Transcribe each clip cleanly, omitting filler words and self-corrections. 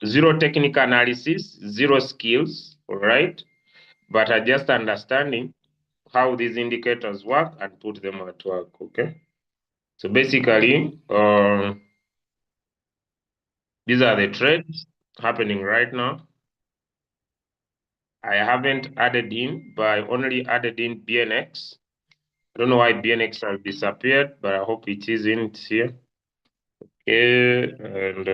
zero technical analysis, zero skills, all right? But just understanding how these indicators work and put them at work, okay? So basically, these are the trades happening right now. I haven't added in, but I only added in BNX. I don't know why BNX has disappeared, but I hope it isn't here. Okay, and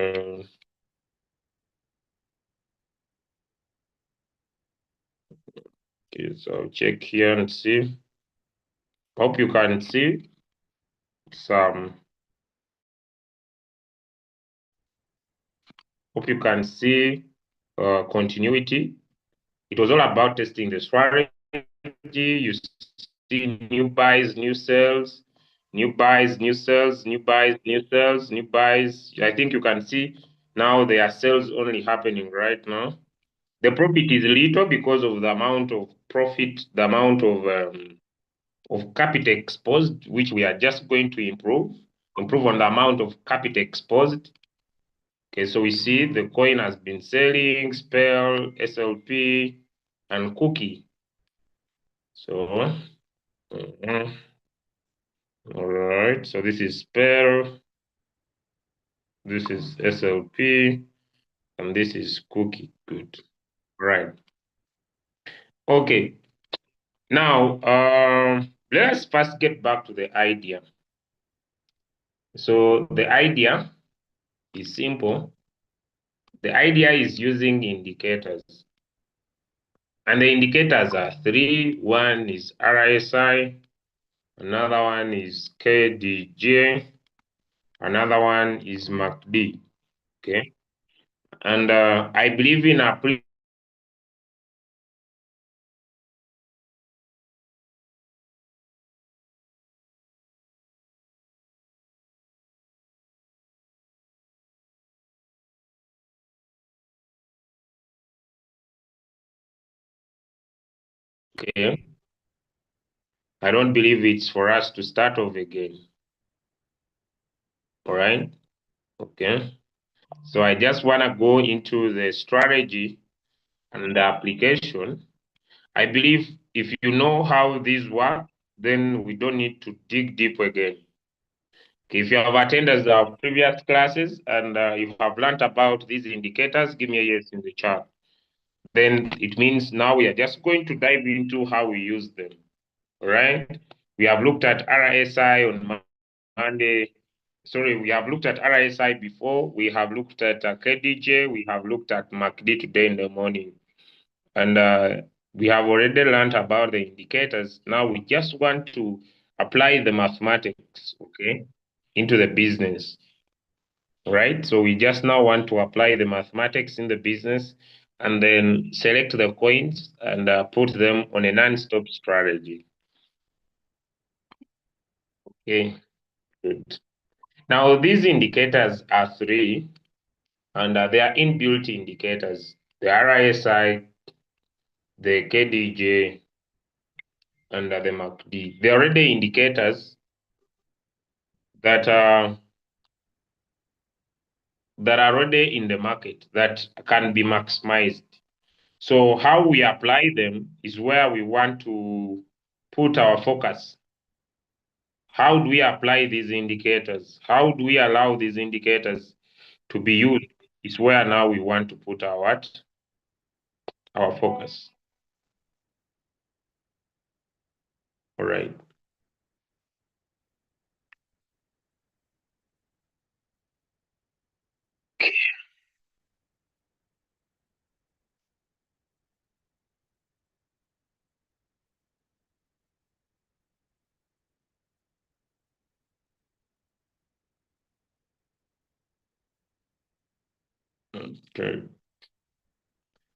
okay, so I'll check here and see. Hope you can see some. Hope you can see continuity. It was all about testing the strategy. You see new buys, new sells, new buys, new sells, new buys, new sells, new buys. I think you can see now there are sales only happening right now. The profit is little because of the amount of profit, the amount of capital exposed, which we are just going to improve on the amount of capital exposed. Okay, so we see the coin has been selling, Spell, SLP, and Cookie. So, all right, so this is Spell, this is SLP, and this is Cookie. Good. Right. Okay. Now, let's first get back to the idea. So the idea is simple. The idea is using indicators. And the indicators are three. One is RSI, another one is KDJ, another one is MACD. Okay. And I believe in a okay. I don't believe it's for us to start off again. All right. Okay. So I just want to go into the strategy and the application. I believe if you know how these work, then we don't need to dig deep again. Okay, if you have attended our previous classes and you have learned about these indicators, give me a yes in the chat. Then it means now we are just going to dive into how we use them. All right. We have looked at RSI on Monday. Sorry, we have looked at RSI before. We have looked at KDJ. We have looked at MACD today in the morning. And we have already learned about the indicators. Now we just want to apply the mathematics, okay, into the business, right? So we just now want to apply the mathematics in the business and then select the coins and put them on a non-stop strategy. Okay, good. Now these indicators are three, and they are inbuilt indicators: the RSI, the KDJ, and the MACD. They're already indicators that are already in the market that can be maximized. So how we apply them is where we want to put our focus. How do we apply these indicators? How do we allow these indicators to be used? Is where now we want to put our what? Our focus. All right. Okay.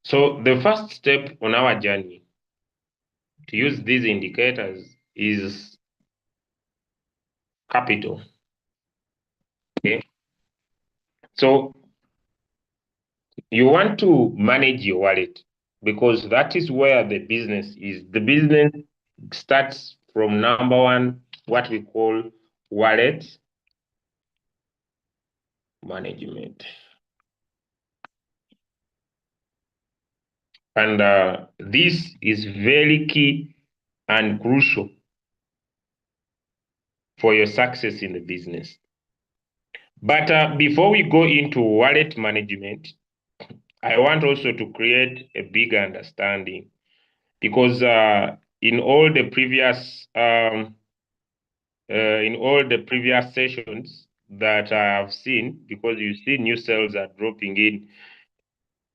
So the first step on our journey to use these indicators is capital. Okay. So you want to manage your wallet because that is where the business is. The business starts from number one, what we call wallet management. And this is very key and crucial for your success in the business. But before we go into wallet management, I want also to create a big understanding because in all the previous sessions that I have seen, because you see new sales are dropping in,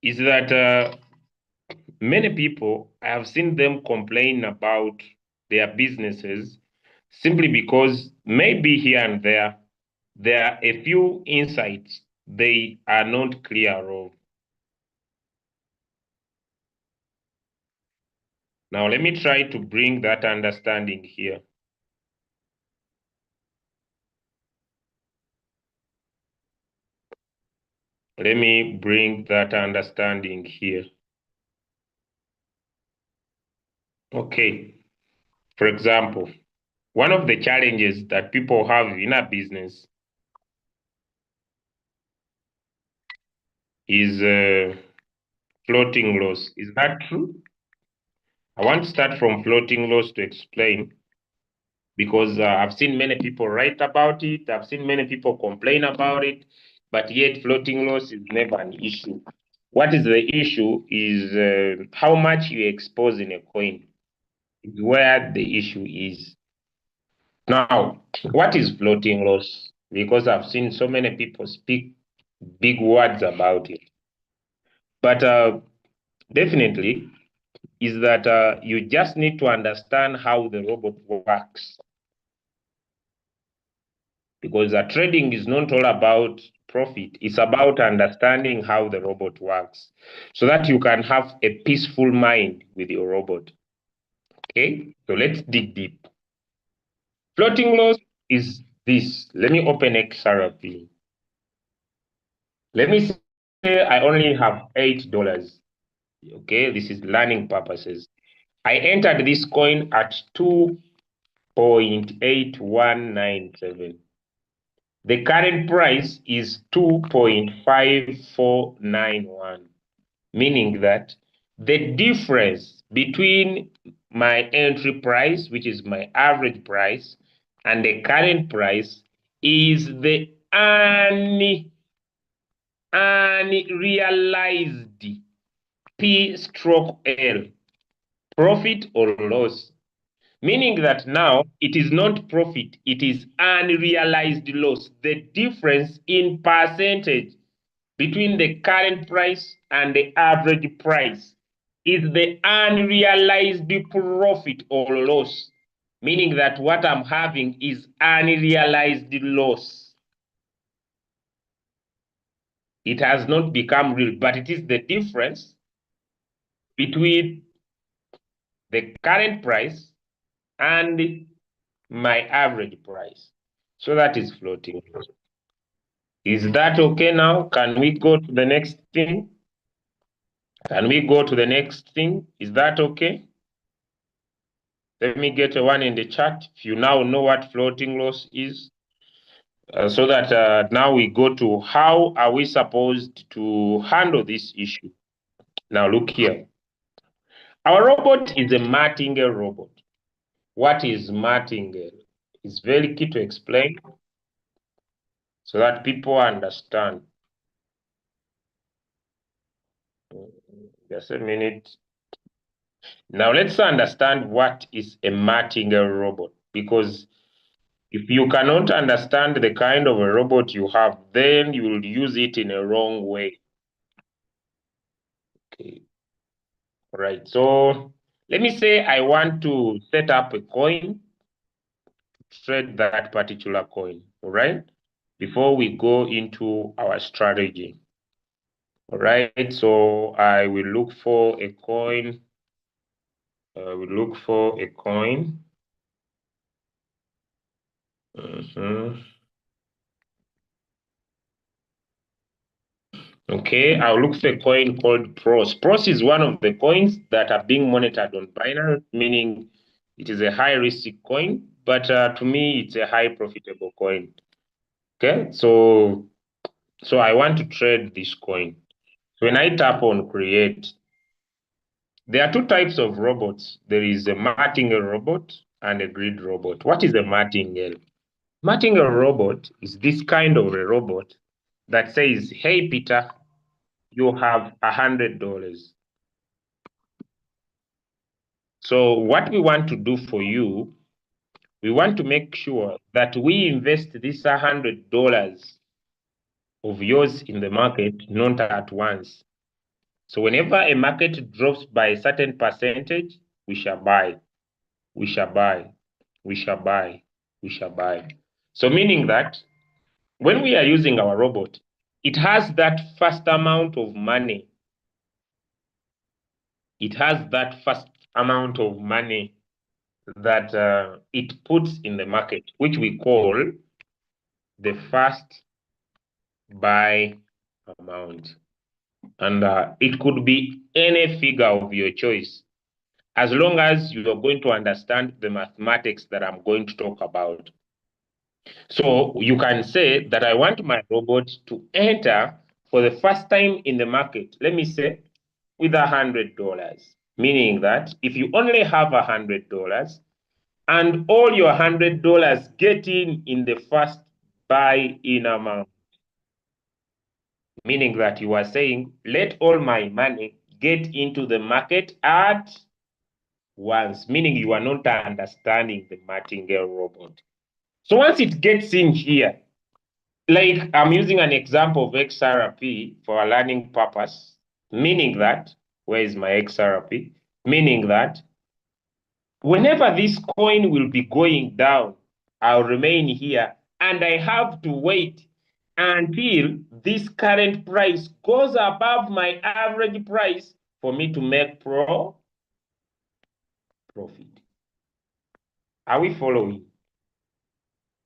is that many people, I have seen them complain about their businesses simply because maybe here and there are a few insights they are not clear of. Now, let me try to bring that understanding here. Let me bring that understanding here. Okay. For example, one of the challenges that people have in a business is floating loss. Is that true? I want to start from floating loss to explain because I've seen many people write about it. I've seen many people complain about it, but yet floating loss is never an issue. What is the issue is how much you expose in a coin is where the issue is. Now, what is floating loss? Because I've seen so many people speak big words about it. But definitely is that you just need to understand how the robot works. Because trading is not all about profit, it's about understanding how the robot works so that you can have a peaceful mind with your robot. Okay, so let's dig deep. Floating loss is this. Let me open XRP. Let me say I only have $8. Okay, this is learning purposes. I entered this coin at 2.8197. The current price is 2.5491, meaning that the difference between my entry price, which is my average price, and the current price is the unrealized P stroke L, profit or loss. Meaning that now it is not profit, it is unrealized loss. The difference in percentage between the current price and the average price is the unrealized profit or loss. Meaning that what I'm having is unrealized loss. It has not become real, but it is the difference between the current price and my average price. So that is floating. Is that okay now? Can we go to the next thing? Can we go to the next thing? Is that okay? Let me get a one in the chat if you now know what floating loss is. So that now we go to how are we supposed to handle this issue. Now look here. Our robot is a martingale robot. What is martingale? It's very key to explain so that people understand. Just a minute. Now let's understand what is a martingale robot, because if you cannot understand the kind of a robot you have, then you will use it in a wrong way. Okay. All right. So let me say I want to set up a coin, trade that particular coin. All right. Before we go into our strategy. All right. So I will look for a coin. I will look for a coin. Okay, I'll look for a coin called PROS. PROS is one of the coins that are being monitored on Binance, meaning it is a high risk coin, but to me, it's a high profitable coin. Okay, so I want to trade this coin. So when I tap on create, There are two types of robots. There is a martingale robot and a grid robot. What is a martingale? Martingale robot is this kind of a robot that says, hey, Peter, you have $100. So what we want to do for you, we want to make sure that we invest this $100 of yours in the market, not at once. So whenever a market drops by a certain percentage, we shall buy, we shall buy, we shall buy, we shall buy. So meaning that when we are using our robot, it has that first amount of money. It has that first amount of money that it puts in the market, which we call the first buy amount. And it could be any figure of your choice, as long as you are going to understand the mathematics that I'm going to talk about. So you can say that I want my robot to enter for the first time in the market, let me say, with $100, meaning that if you only have $100 and all your $100 get in the first buy-in amount, meaning that you are saying, let all my money get into the market at once, meaning you are not understanding the martingale robot. So once it gets in here, like I'm using an example of XRP for a learning purpose, meaning that, where is my XRP? Meaning that whenever this coin will be going down, I'll remain here and I have to wait until this current price goes above my average price for me to make profit. Are we following?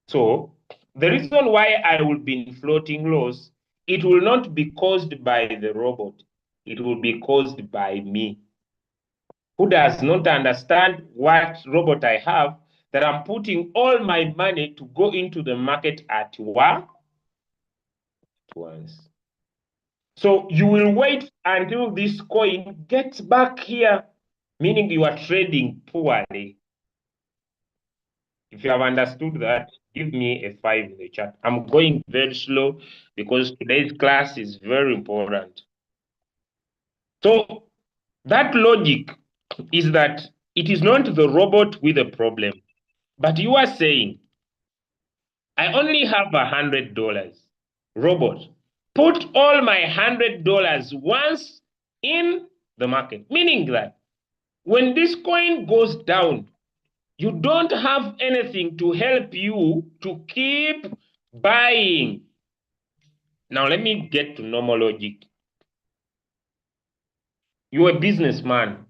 So the reason why I will be floating loss, it will not be caused by the robot. It will be caused by me, who does not understand what robot I have, that I'm putting all my money to go into the market at once. So you will wait until this coin gets back here, meaning you are trading poorly. If you have understood that, give me a 5 in the chat. I'm going very slow because today's class is very important. So that logic is that it is not the robot with a problem, but you are saying, I only have $100. Robot, put all my $100 once in the market, meaning that when this coin goes down, you don't have anything to help you to keep buying. Now, let me get to normal logic. You're a businessman.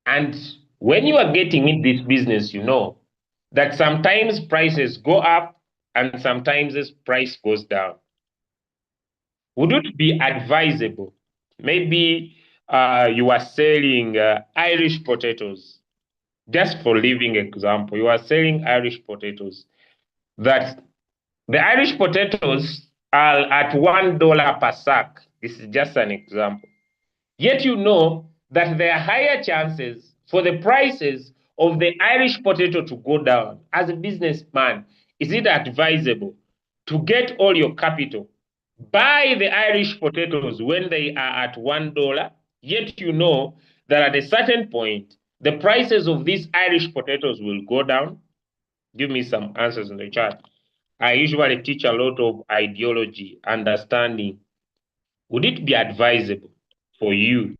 And when you are getting in this business, you know that sometimes prices go up and sometimes this price goes down. Would it be advisable? Maybe you are selling Irish potatoes. Just for living example, you are selling Irish potatoes. That the Irish potatoes are at $1 per sack. This is just an example. Yet you know that there are higher chances for the prices of the Irish potato to go down. As a businessman, is it advisable to get all your capital, buy the Irish potatoes when they are at $1, yet you know that at a certain point, the prices of these Irish potatoes will go down? Give me some answers in the chat. I usually teach a lot of ideology, understanding. Would it be advisable for you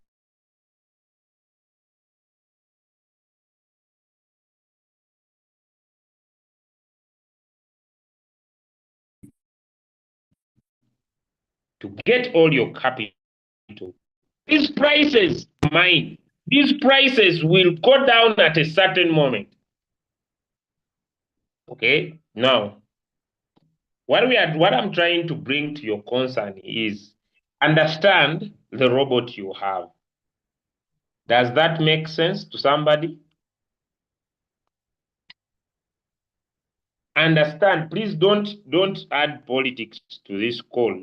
to get all your capital? These prices, mine, these prices will go down at a certain moment. Okay, now what I'm trying to bring to your concern is understand the robot you have. Does that make sense to somebody? Understand, please don't add politics to this call.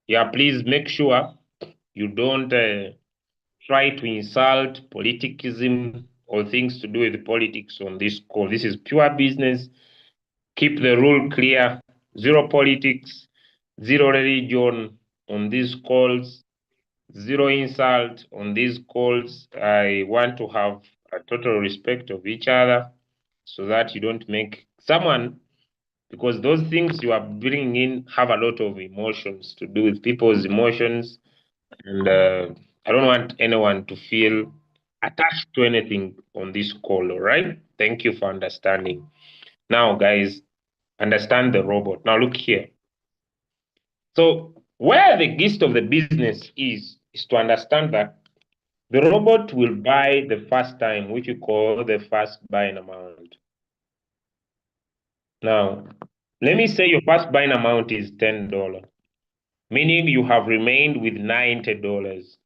Yeah, please make sure you don't try to insult politicism or things to do with politics on this call. This is pure business. Keep the rule clear. Zero politics, zero religion on these calls, zero insult on these calls. I want to have a total respect of each other so that you don't make someone, because those things you are bringing in have a lot of emotions to do with people's emotions. And I don't want anyone to feel attached to anything on this call, all right? Thank you for understanding. Now, guys, understand the robot. Now, look here. So, where the gist of the business is to understand that the robot will buy the first time, which we call the first buying amount. Now, let me say your first buying amount is $10, meaning you have remained with $90.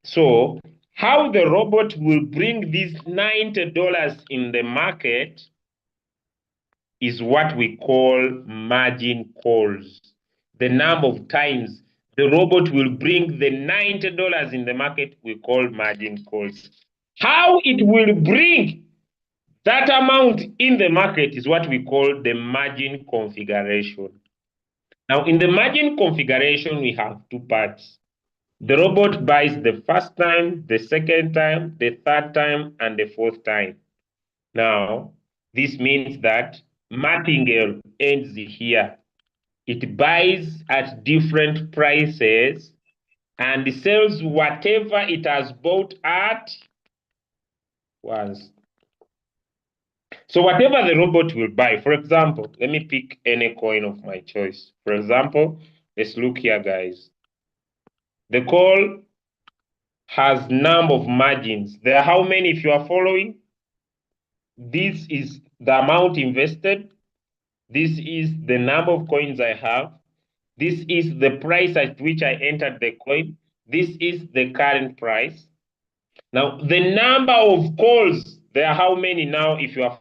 So, how the robot will bring these $90 in the market is what we call margin calls. The number of times the robot will bring the $90 in the market, we call margin calls. How it will bring that amount in the market is what we call the margin configuration. Now, in the margin configuration, we have two parts. The robot buys the first time, the second time, the third time, and the fourth time. Now, this means that martingale ends here. It buys at different prices and sells whatever it has bought at once. So whatever the robot will buy, for example, let me pick any coin of my choice. For example, let's look here, guys. The call has number of margins. There are how many if you are following? This is the amount invested. This is the number of coins I have. This is the price at which I entered the coin. This is the current price. Now, the number of calls, there are how many now if you are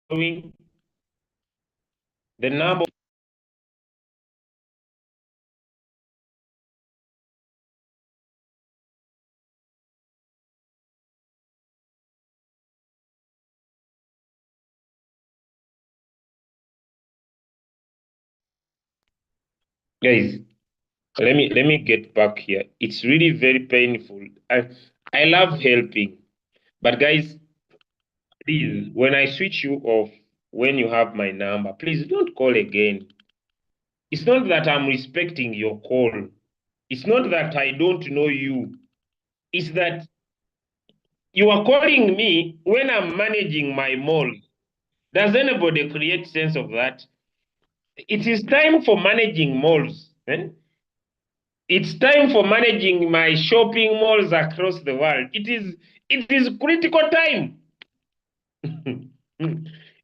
following? The number. Guys, let me get back here. It's really very painful. I love helping, but guys, please, when I switch you off, when you have my number, please don't call again. It's not that I'm respecting your call. It's not that I don't know you. It's that you are calling me when I'm managing my mall. Does anybody create sense of that? It is time for managing malls. Eh? It's time for managing my shopping malls across the world. It is critical time.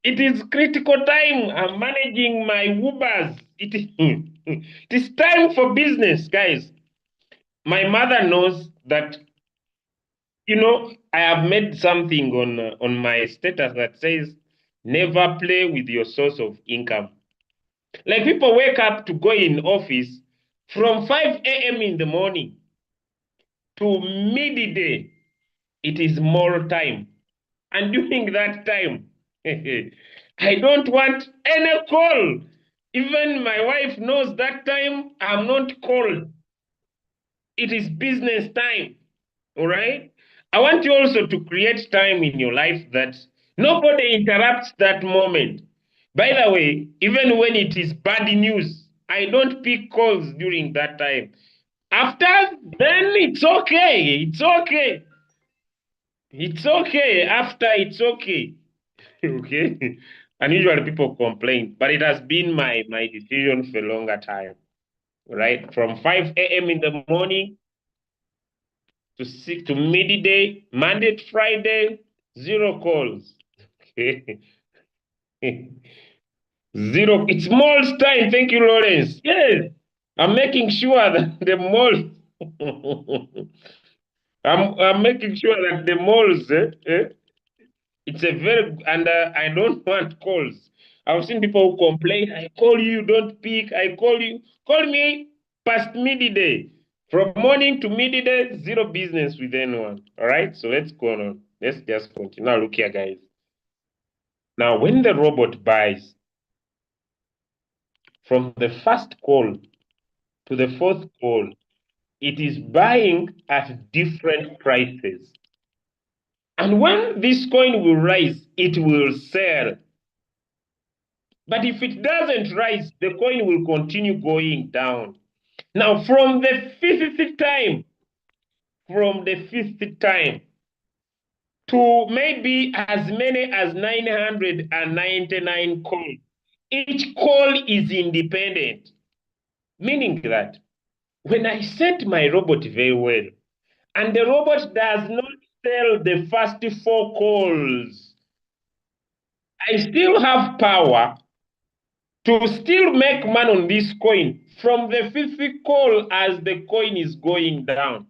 It is critical time. I'm managing my Ubers. It is time for business, guys. My mother knows that, I have made something on my status that says, never play with your source of income. Like people wake up to go in office from 5 a.m. in the morning to midday. It is more time. And during that time, I don't want any call. Even my wife knows that time I'm not called. It is business time. All right? I want you also to create time in your life that nobody interrupts that moment. By the way, even when it is bad news, I don't pick calls during that time. After, then it's okay. It's okay. It's okay. After, it's okay. Okay. And usually people complain, but it has been my decision for a longer time. Right? From 5 a.m. in the morning to 6 to midday, Monday to Friday, zero calls. Okay. Zero. It's malls time. Thank you, Lawrence. Yes. I'm making sure that the mall I'm making sure that the malls It's a very, and I don't want calls. I've seen people who complain, I call you, you don't pick, I call you, call me past midday. From morning to midday, zero business with anyone. All right, so let's go on. Let's just continue. Now, look here, guys. Now, when the robot buys from the first call to the fourth call, it is buying at different prices. And when this coin will rise, it will sell. But if it doesn't rise, the coin will continue going down. Now, from the fifth time to maybe as many as 999 calls, each call is independent, meaning that when I set my robot very well, and the robot does not sell the first four calls, I still have power to still make money on this coin from the fifth call as the coin is going down.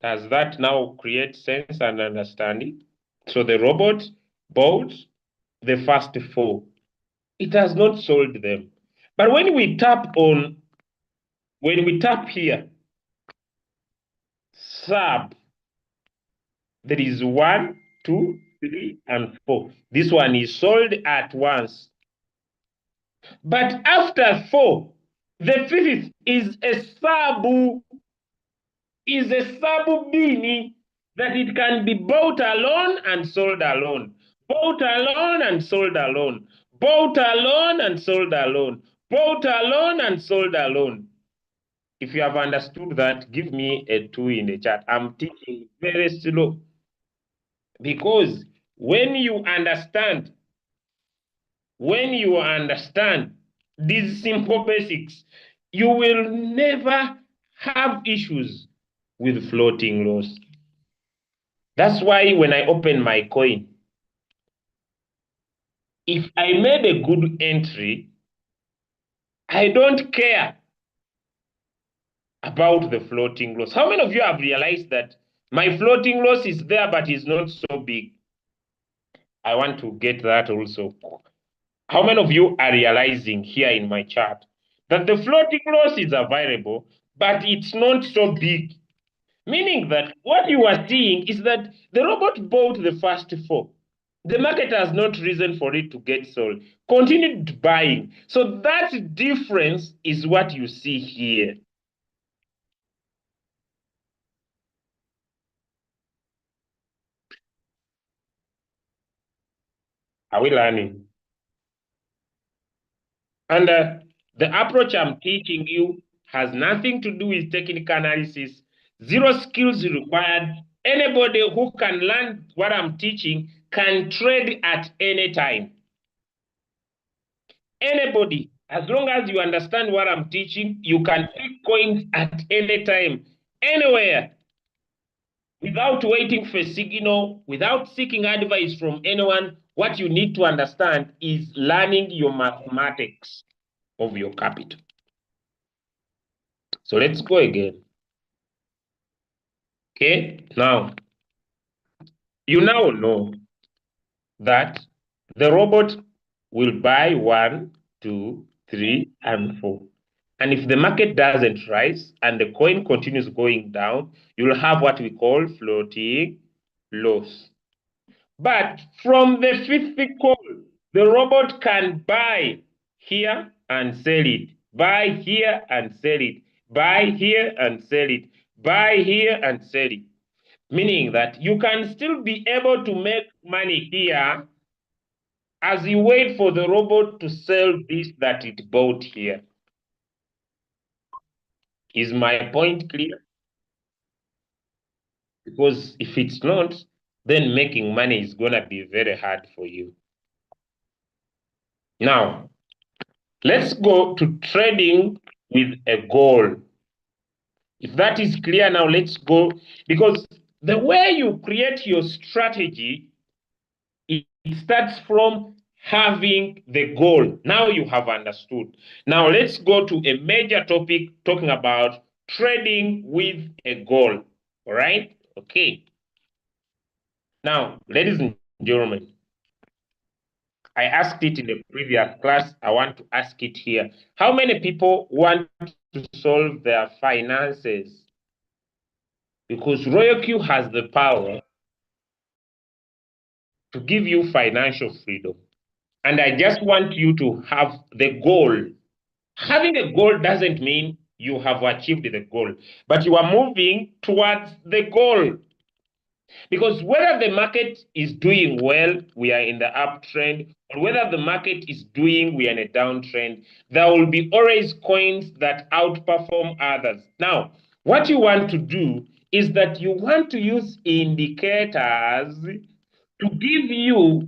Does that now create sense and understanding? So the robot bought the first four. It has not sold them. But when we tap here, sub, there is 1, 2, 3, and 4. This one is sold at once. But after 4, the fifth is a sub-bini that it can be bought alone and sold alone. Bought alone and sold alone. Bought alone and sold alone. Bought alone and sold alone. If you have understood that, give me a 2 in the chat. I'm teaching very slow. Because when you understand these simple basics, you will never have issues with floating loss. That's why when I open my coin, if I made a good entry, I don't care about the floating loss. How many of you have realized that my floating loss is there, but it's not so big? I want to get that also. How many of you are realizing here in my chart that the floating loss is available, but it's not so big? Meaning that what you are seeing is that the robot bought the first four. The market has not risen for it to get sold. Continued buying. So that difference is what you see here. Are we learning? And the approach I'm teaching you has nothing to do with technical analysis. Zero skills required. Anybody who can learn what I'm teaching can trade at any time. Anybody, as long as you understand what I'm teaching, you can pick coins at any time, anywhere, without waiting for a signal, without seeking advice from anyone. What you need to understand is learning your mathematics of your capital. So let's go again. Okay, now, you now know that the robot will buy 1, 2, 3, and 4. And if the market doesn't rise and the coin continues going down, you'll have what we call floating loss. But from the fifth call, the robot can buy here and sell it, buy here and sell it, buy here and sell it, buy here and sell it. Meaning that you can still be able to make money here as you wait for the robot to sell this that it bought here. Is my point clear? Because if it's not, then making money is going to be very hard for you. Now, let's go to trading with a goal. If that is clear now, let's go. Because the way you create your strategy, it starts from having the goal. Now you have understood. Now let's go to a major topic talking about trading with a goal. All right? Okay. Now, ladies and Gentlemen, I asked it in the previous class. I want to ask it here. How many people want to solve their finances? Because Royal Q has the power to give you financial freedom. And I just want you to have the goal. Having a goal doesn't mean you have achieved the goal, but you are moving towards the goal. Because whether the market is doing well, we are in the uptrend, or whether the market is doing, we are in a downtrend, there will be always coins that outperform others. Now, what you want to do is that you want to use indicators to give you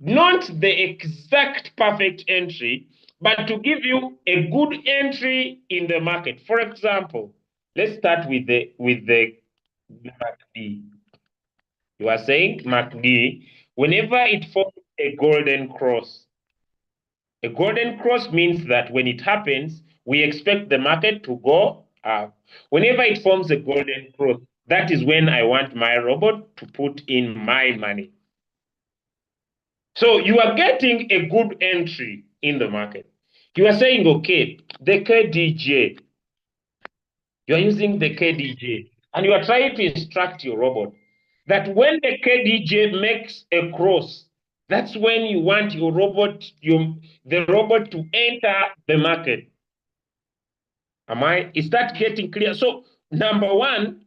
not the exact perfect entry, but to give you a good entry in the market. For example, let's start with the MACD. You are saying MACD, whenever it forms a golden cross means that when it happens, we expect the market to go up. Whenever it forms a golden cross, that is when I want my robot to put in my money. So you are getting a good entry in the market. You are saying, okay, the KDJ, you are using the KDJ, and you are trying to instruct your robot that when the KDJ makes a cross, that's when you want your robot, the robot to enter the market. Is that getting clear? So, number one,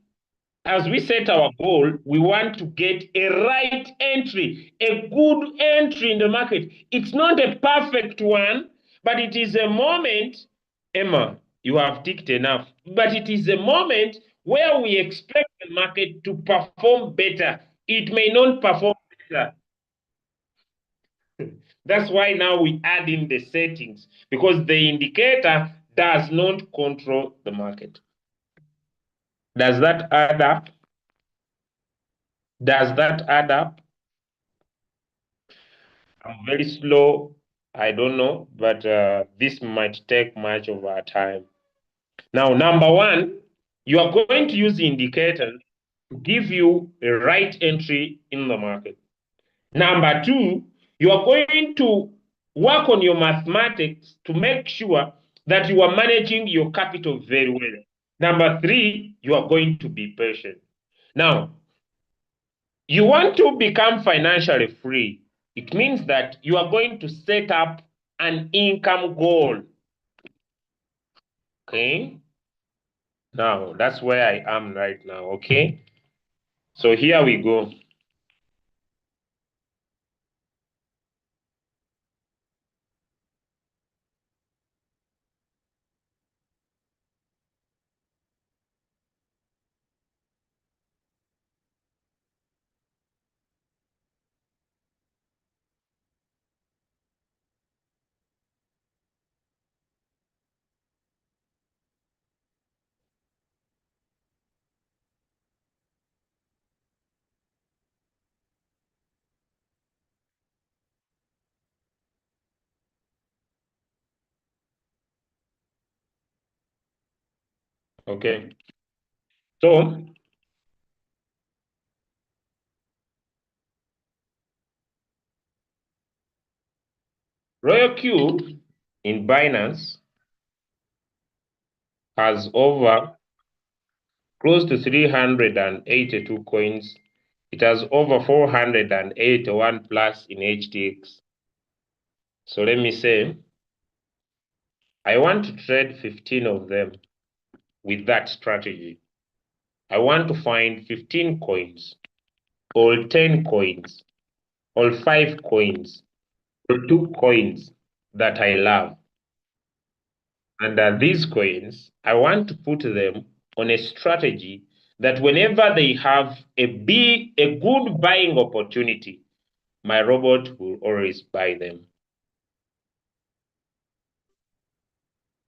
as we set our goal, we want to get a right entry, a good entry in the market. It's not a perfect one, but it is a moment. Emma, you have ticked enough, but it is a moment where we expect the market to perform better. It may not perform better. That's why now we add in the settings, because the indicator does not control the market. Does that add up? Does that add up? I'm very slow. I don't know, but this might take much of our time. Now, number one, you are going to use the indicators to give you a right entry in the market. Number two, you are going to work on your mathematics to make sure that you are managing your capital very well. Number three, you are going to be patient. Now, you want to become financially free. It means that you are going to set up an income goal. Okay? Now, that's where I am right now. Okay? So here we go. Okay. So, Royal Q in Binance has over close to 382 coins. It has over 481 plus in HTX. So let me say, I want to trade 15 of them with that strategy. I want to find 15 coins, or 10 coins, or 5 coins, or 2 coins that I love. And these coins, I want to put them on a strategy that whenever they have a good buying opportunity, my robot will always buy them.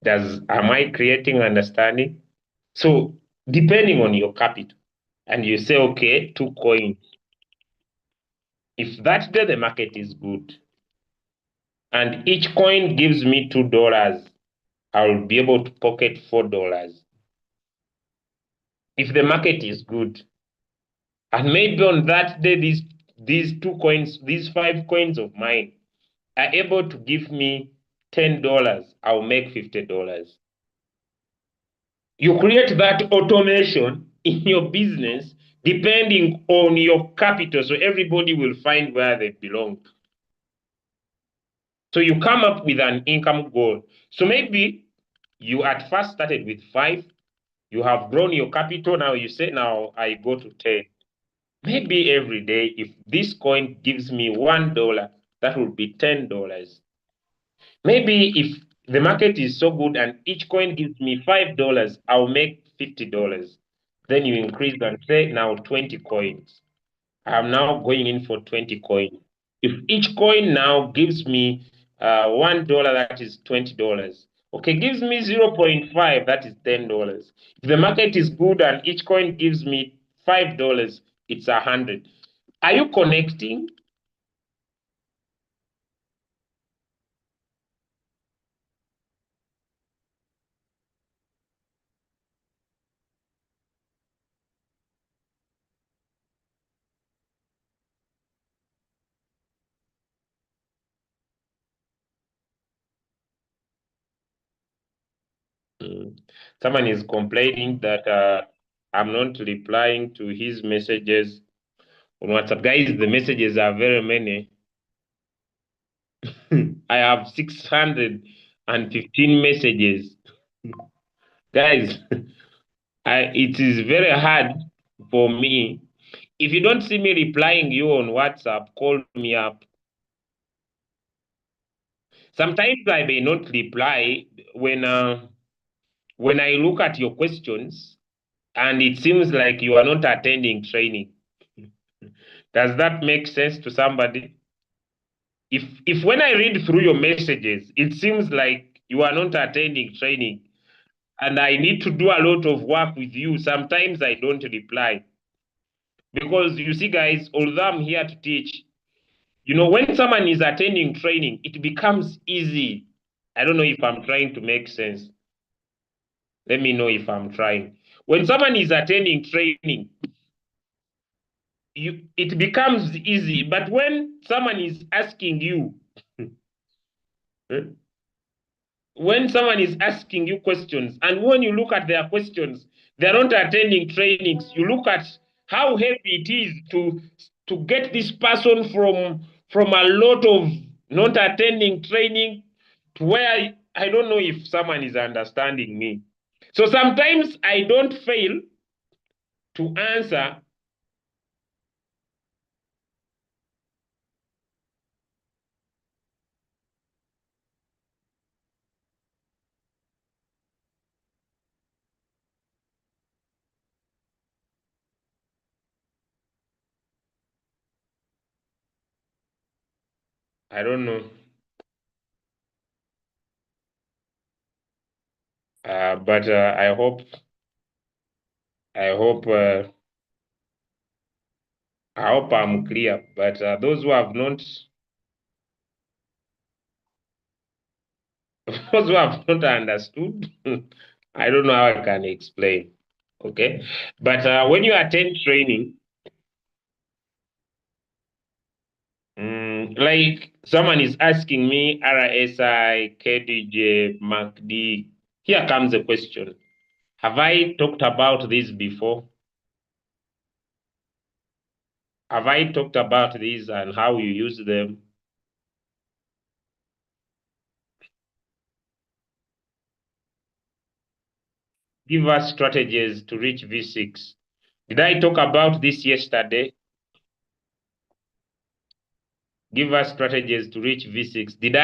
Am I creating understanding? So depending on your capital, and you say, okay, 2 coins. If that day the market is good, and each coin gives me $2, I will be able to pocket $4. If the market is good, and maybe on that day these 2 coins, these 5 coins of mine are able to give me $10, I'll make $50. You create that automation in your business depending on your capital, so everybody will find where they belong. So you come up with an income goal. So maybe you at first started with 5, you have grown your capital, now you say, now I go to 10. Maybe every day, if this coin gives me $1, that will be $10. Maybe if the market is so good and each coin gives me $5, I'll make $50. Then you increase and say now 20 coins. I'm now going in for 20 coins. If each coin now gives me $1, that is $20. Okay, gives me 0.5, that is $10. If the market is good and each coin gives me $5, it's 100. Are you connecting? Mm. Someone is complaining that I'm not replying to his messages on WhatsApp. Guys, the messages are very many. I have 615 messages. Guys, it is very hard for me. If you don't see me replying you on WhatsApp, call me up. Sometimes I may not reply when I look at your questions and it seems like you are not attending training. Does that make sense to somebody? If when I read through your messages, it seems like you are not attending training and I need to do a lot of work with you, sometimes I don't reply. Because you see, guys, although I'm here to teach, when someone is attending training, it becomes easy. I don't know if I'm trying to make sense. Let me know if I'm trying. When someone is attending training, it becomes easy. But when someone is asking you, when someone is asking you questions, and when you look at their questions, they're not attending trainings. You look at how heavy it is to get this person from a lot of not attending training to where I don't know if someone is understanding me. So sometimes I don't fail to answer. I don't know. But I hope I hope I'm clear. But those who have not those who have not understood, I don't know how I can explain. Okay. But when you attend training, like someone is asking me RSI, KDJ, MACD, here comes the question. Have I talked about this before? Have I talked about these and how you use them? Give us strategies to reach V6. Did I talk about this yesterday? Give us strategies to reach V6. Did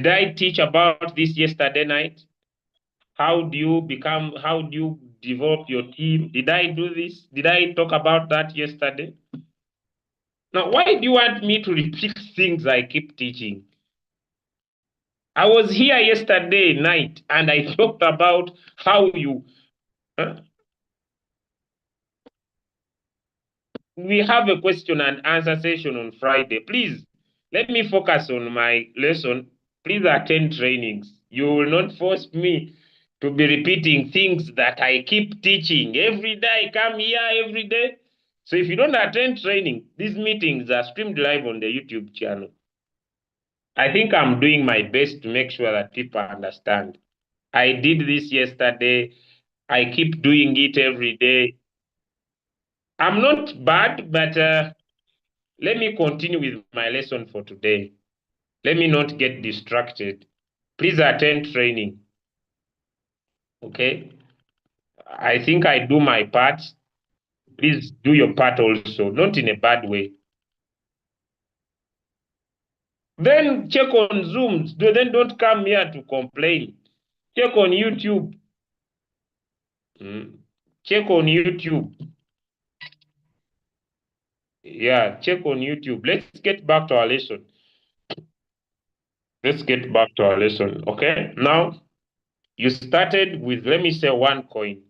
I teach about this yesterday night? How do you develop your team? Did I do this? Did I talk about that yesterday? Now, why do you want me to repeat things I keep teaching? I was here yesterday night and I talked about how you. Huh? We have a question and answer session on Friday. Please let me focus on my lesson. Please attend trainings. You will not force me to be repeating things that I keep teaching. Every day I come here every day. So if you don't attend training, these meetings are streamed live on the YouTube channel. I think I'm doing my best to make sure that people understand. I did this yesterday. I keep doing it every day. I'm not bad, but let me continue with my lesson for today. Let me not get distracted. Please attend training. Okay? I think I do my part. Please do your part also, not in a bad way. Then check on Zoom. Then don't come here to complain. Check on YouTube. Check on YouTube. Yeah, check on YouTube. Let's get back to our lesson. Let's get back to our lesson. Okay? Now, you started with, let me say, 1 coin.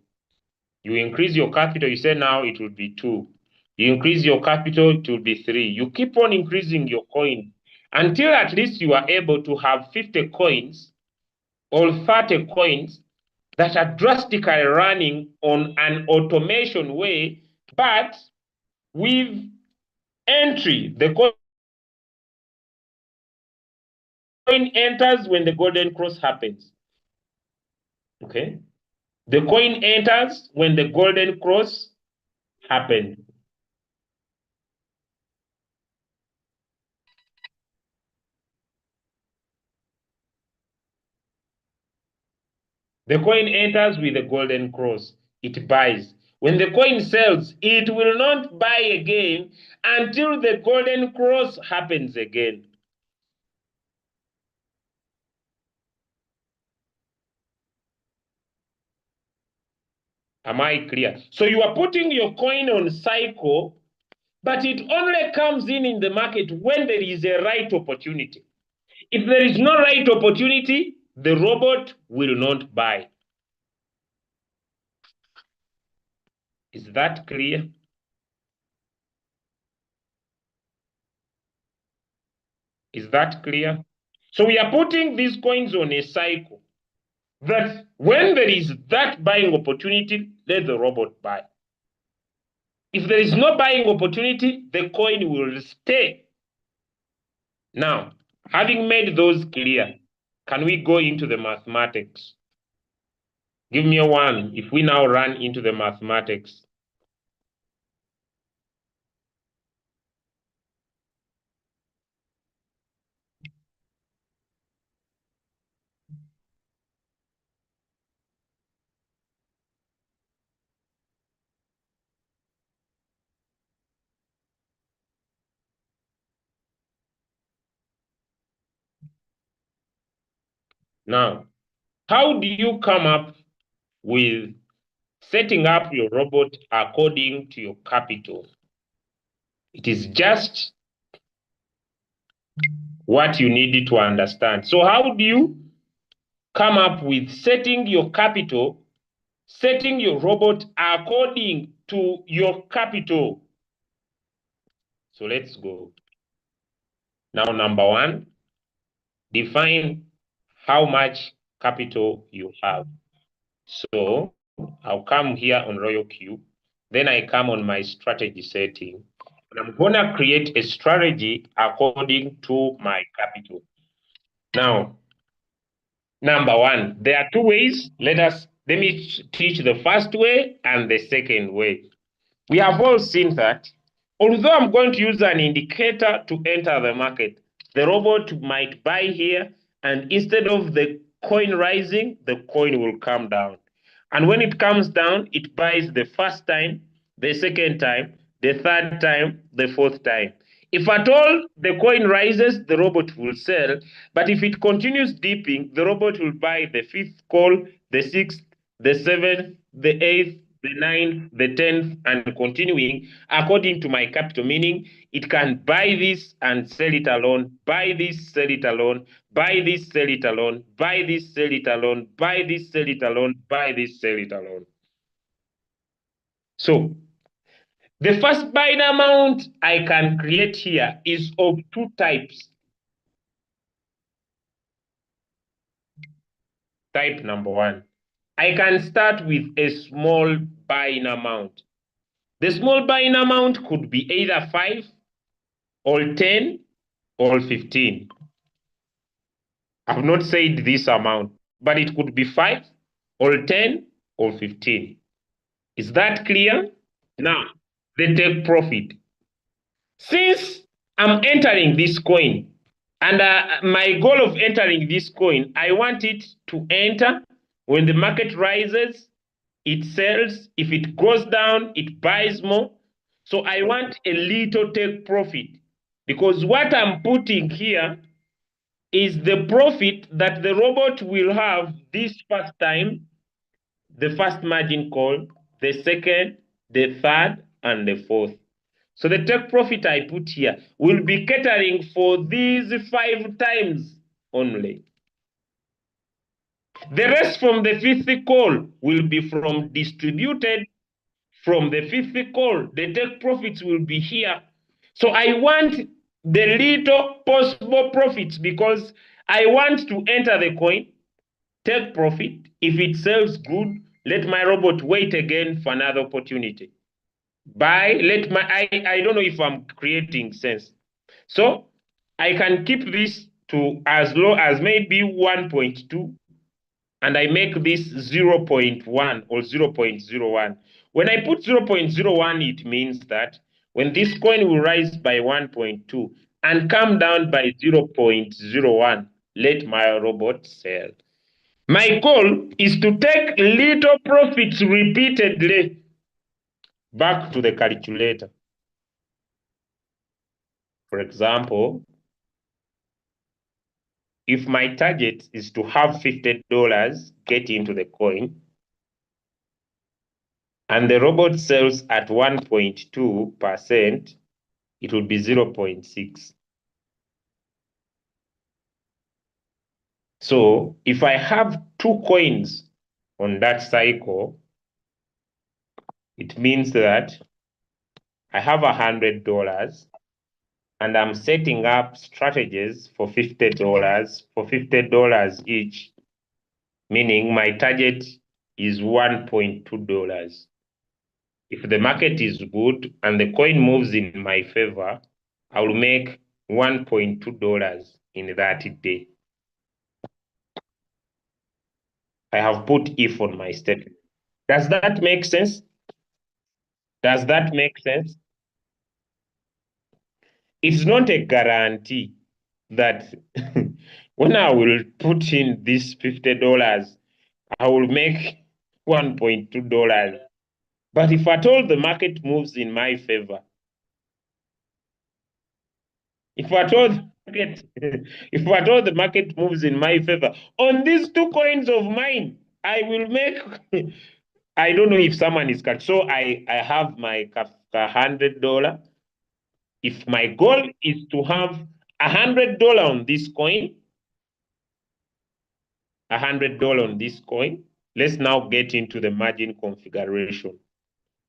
You increase your capital, you say now it will be 2. You increase your capital, it will be 3. You keep on increasing your coin until at least you are able to have 50 coins or 30 coins that are drastically running on an automation way, but with entry. The coin enters when the golden cross happens. Okay? The coin enters when the golden cross happens. The coin enters with the golden cross. It buys. When the coin sells, it will not buy again until the golden cross happens again. Am I clear? So you are putting your coin on cycle, but it only comes in the market when there is a right opportunity. If there is no right opportunity, the robot will not buy. Is that clear? Is that clear? So we are putting these coins on a cycle that when there is that buying opportunity, let the robot buy. If there is no buying opportunity, the coin will stay. Now, having made those clear, can we go into the mathematics? Give me a 1 if we now run into the mathematics. Now, how do you come up with setting up your robot according to your capital? It is just what you need to understand. So how do you come up with setting your capital, setting your robot according to your capital? So let's go. Now, number 1, define how much capital you have. So I'll come here on Royal Queue. Then I come on my strategy setting. And I'm going to create a strategy according to my capital. Now, number 1, there are 2 ways. Let me teach the first way and the second way. We have all seen that although I'm going to use an indicator to enter the market, the robot might buy here, and instead of the coin rising, the coin will come down. And when it comes down, it buys the first time, the second time, the third time, the fourth time. If at all the coin rises, the robot will sell. But if it continues dipping, the robot will buy the fifth call, the sixth, the seventh, the eighth, the ninth, the 10th, and continuing according to my capital, meaning it can buy this and sell it alone, buy this, sell it alone, buy this, sell it alone, buy this, sell it alone, buy this, sell it alone, buy this, sell it alone. So the first buying amount I can create here is of 2 types. Type number 1, I can start with a small buying amount. The small buying amount could be either 5 or 10 or 15. I've not said this amount, but it could be 5 or 10 or 15. Is that clear? Now, the take profit. Since I'm entering this coin, and my goal of entering this coin, I want it to enter when the market rises, it sells. If it goes down, it buys more. So I want a little take profit because what I'm putting here is the profit that the robot will have this first time, the first margin call, the second, the third, and the fourth. So the take profit I put here will be catering for these 5 times only. The rest from the fifth call will be from distributed from the fifth call. The take profits will be here. So I want the little possible profits because I want to enter the coin, take profit. If it sells good, let my robot wait again for another opportunity. Buy, let my, I don't know if I'm creating sense. So I can keep this to as low as maybe 1.2 and I make this 0.1 or 0.01. When I put 0.01, it means that when this coin will rise by 1.2 and come down by 0.01, let my robot sell. My goal is to take little profits repeatedly. Back to the calculator. For example, if my target is to have $50 get into the coin, and the robot sells at 1.2%, it will be 0.6. So if I have 2 coins on that cycle, it means that I have $100 and I'm setting up strategies for $50 each, meaning my target is $1.2. If the market is good and the coin moves in my favor, I will make $1.2 in that day. I have put if on my statement. Does that make sense? Does that make sense? It's not a guarantee that when I will put in this $50, I will make $1.2. But if at all the market moves in my favor, if at all the market, if at all the market moves in my favor, on these 2 coins of mine, I will make. I don't know if someone is cut. So I have my $100. If my goal is to have $100 on this coin, $100 on this coin, let's now get into the margin configuration.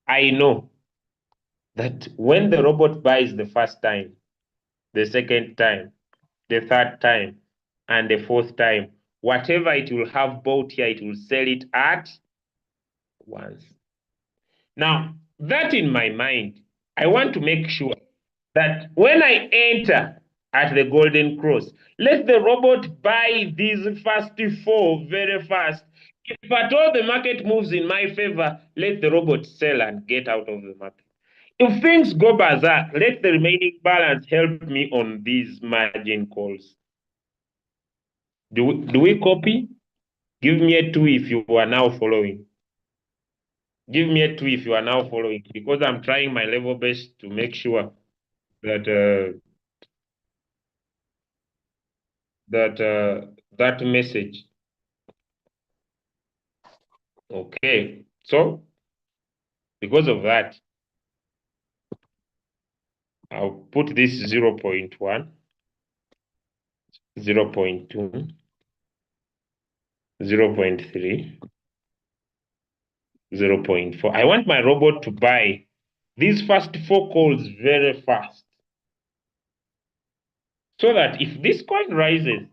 I know that when the robot buys the first time, the second time, the third time, and the fourth time, whatever it will have bought here, it will sell it at once. Now, that in my mind, I want to make sure that when I enter at the golden cross, let the robot buy these first 4 very fast. If at all the market moves in my favor, let the robot sell and get out of the market. If things go berserk, let the remaining balance help me on these margin calls. Do we copy? Give me a 2 if you are now following. Give me a 2 if you are now following, because I'm trying my level best to make sure that that message. Okay, so because of that, I'll put this 0.1, 0.2, 0.3, 0.4. I want my robot to buy these first 4 calls very fast, so that if this coin rises,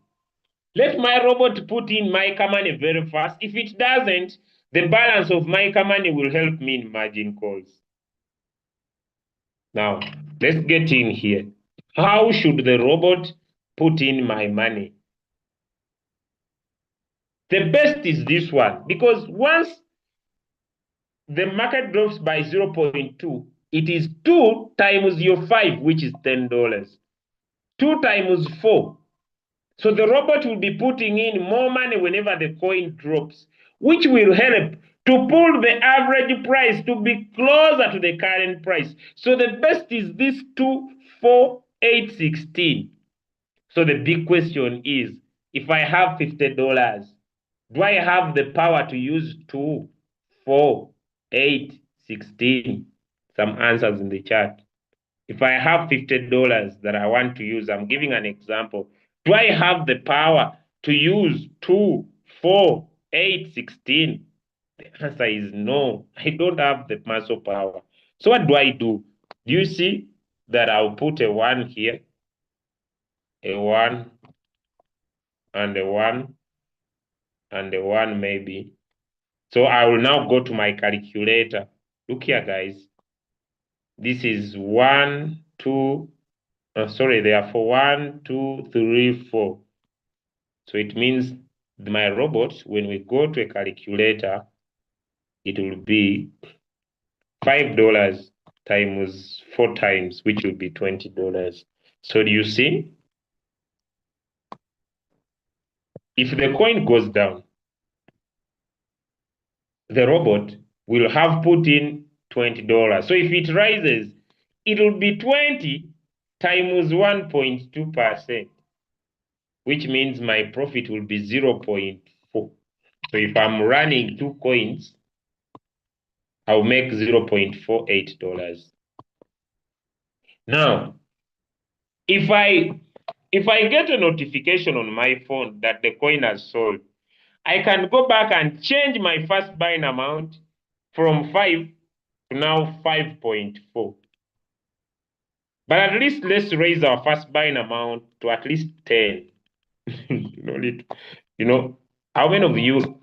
let my robot put in my money very fast. If it doesn't, the balance of my money will help me in margin calls. Now, let's get in here. How should the robot put in my money? The best is this one, because once the market drops by 0.2, it is 2 times your 5, which is $10. 2 times 4. So the robot will be putting in more money whenever the coin drops, which will help to pull the average price to be closer to the current price. So the best is this 2, 4, 8, 16. So the big question is, if I have $50, do I have the power to use 2, 4, 8, 16? Some answers in the chat. If I have $50 that I want to use, I'm giving an example. Do I have the power to use 2, 4, 8, 16? The answer is no. I don't have the muscle power. So what do I do? Do you see that I'll put a 1 here, a 1, and a 1, and a 1 maybe. So I will now go to my calculator. Look here, guys. This is 1, 2, sorry, therefore 1, 2, 3, 4. So it means my robot, when we go to a calculator, it will be $5 times 4 times, which will be $20. So do you see? If the coin goes down, the robot will have put in $20. So if it rises, it will be 20 times 1.2%, which means my profit will be 0.4. So if I'm running 2 coins, I'll make $0.48. Now, if I get a notification on my phone that the coin has sold, I can go back and change my first buying amount from 5 to now 5.4. But at least let's raise our first buying amount to at least 10. How many of you,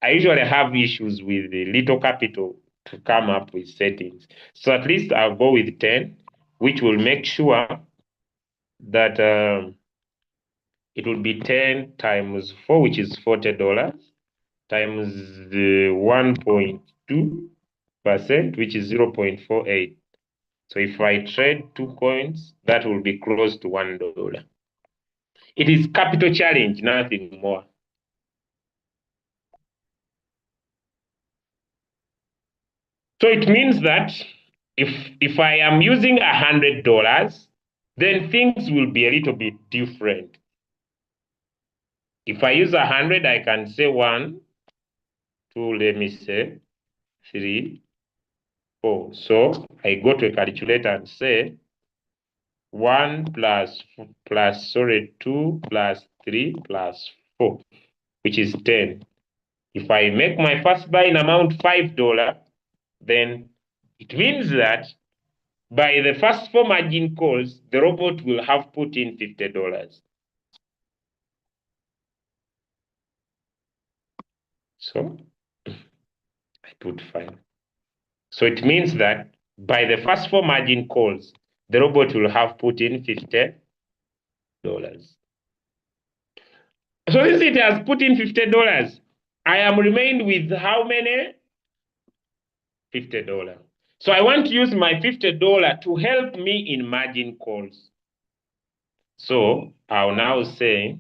I usually have issues with the little capital to come up with settings. So at least I'll go with 10, which will make sure that it will be 10 times 4, which is $40, times the 1.2%, which is 0.48. So if I trade 2 coins, that will be close to $1. It is capital challenge, nothing more. So it means that if I am using $100, then things will be a little bit different. If I use 100, I can say 1, 2, let me say 3, 4. So I go to a calculator and say 1 plus 2 plus 3 plus 4, which is 10. If I make my first buying amount $5, then it means that by the first 4 margin calls, the robot will have put in $50. So I put 5. So it means that by the first 4 margin calls, the robot will have put in $50. So since it has put in $50, I am remained with how many? $50. So I want to use my $50 to help me in margin calls. So I'll now say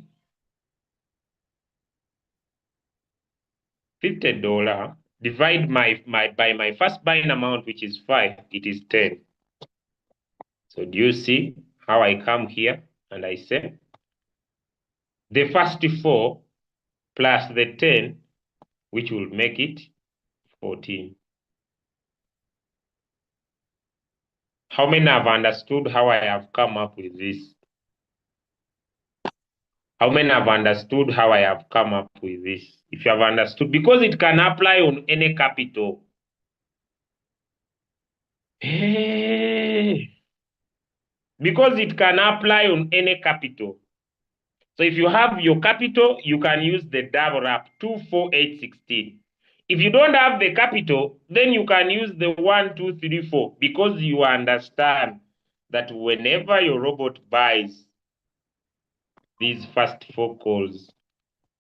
$50 divide by my first buying amount, which is 5, it is 10. So do you see how I come here and I say the first 4 plus the 10, which will make it 14. How many have understood how I have come up with this? How many have understood how I have come up with this? If you have understood, because it can apply on any capital. Because it can apply on any capital. So if you have your capital, you can use the double wrap 2, 4, 8, 16. if you don't have the capital, then you can use the 1, 2, 3, 4 because you understand that whenever your robot buys these first 4 calls,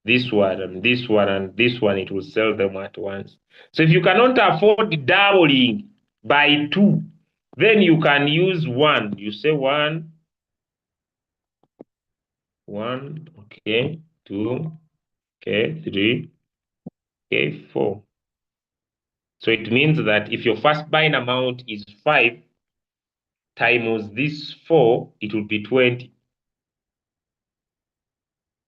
this one and this one and this one, it will sell them at once. So if you cannot afford doubling by 2, then you can use 1. You say 1, 1, okay, 2, okay, 3, okay, 4. So it means that if your first buying amount is 5 times this 4, it will be 20.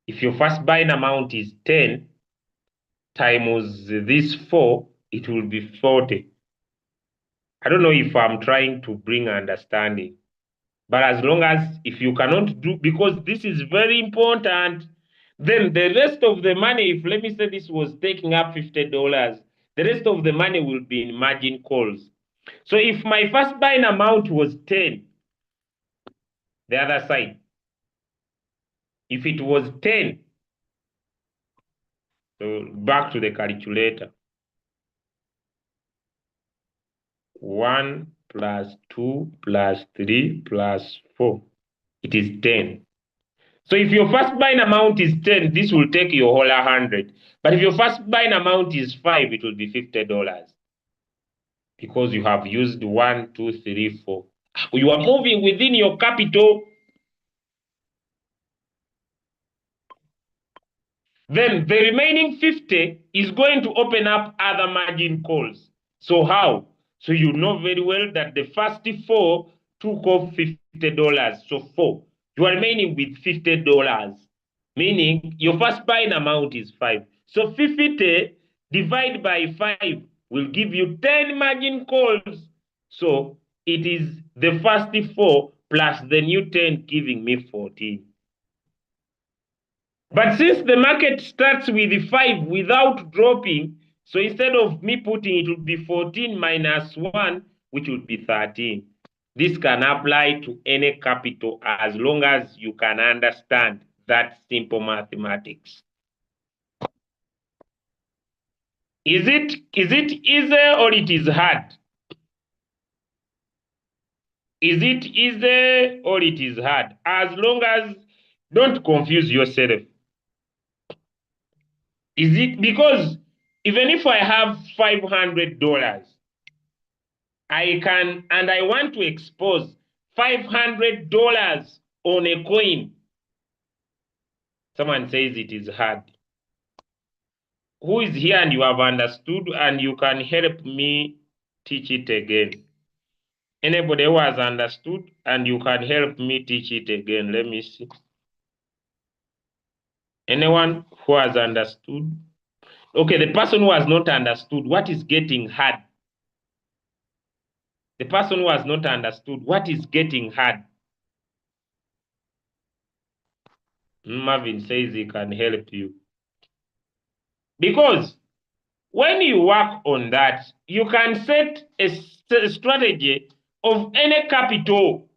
If your first buying amount is 10 times this 4, it will be 40. I don't know if I'm trying to bring understanding, but as long as if you cannot do, because this is very important, then the rest of the money, if let me say this was taking up $50, the rest of the money will be in margin calls. So if my first buying amount was 10, the other side, if it was 10, so back to the calculator, 1 plus 2 plus 3 plus 4, it is 10. So if your first buying amount is 10, this will take your whole 100. But if your first buying amount is 5, it will be $50 because you have used 1, 2, 3, 4. You are moving within your capital. Then the remaining 50 is going to open up other margin calls. So how? So you know very well that the first 4 took off $50. So 4. You are remaining with $50. Meaning your first buying amount is 5. So 50 divided by 5 will give you 10 margin calls. So it is the first 4 plus the new 10 giving me 14. But since the market starts with 5 without dropping, so instead of me putting it would be 14 minus 1, which would be 13. This can apply to any capital as long as you can understand that simple mathematics. Is it easy or it is hard? Is it easy or it is hard? As long as don't confuse yourself. Is it because even if I have $500, I can and I want to expose $500 on a coin. Someone says it is hard. Who is here and you have understood and you can help me teach it again? Anybody who has understood and you can help me teach it again? Let me see. Anyone who has understood? Okay, the person who has not understood, what is getting hard? The person who has not understood, what is getting hard? Marvin says he can help you. Because when you work on that, you can set a strategy of any capital.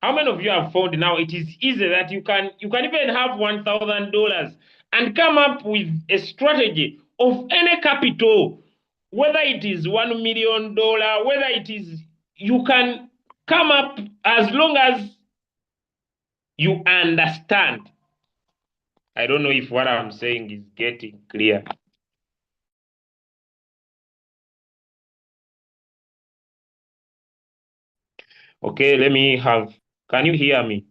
How many of you have found now it is easy that you can even have $1,000 and come up with a strategy of any capital, whether it is $1 million, whether it is, you can come up as long as you understand. I don't know if what I'm saying is getting clear. Okay, let me have, can you hear me?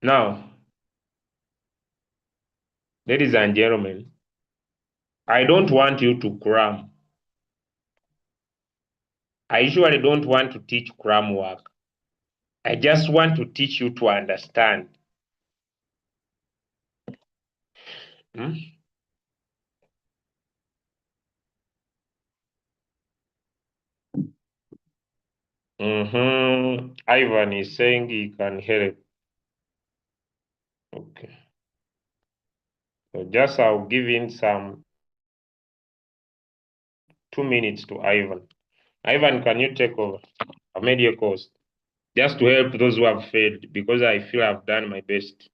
Now, ladies and gentlemen, I don't want you to cram. I usually don't want to teach cram work. I just want to teach you to understand. Hmm? Ivan is saying he can help. Okay. So just I'll give in some 2 minutes to Ivan. Ivan, can you take over? I've made your course. just to help those who have failed, because I feel I've done my best.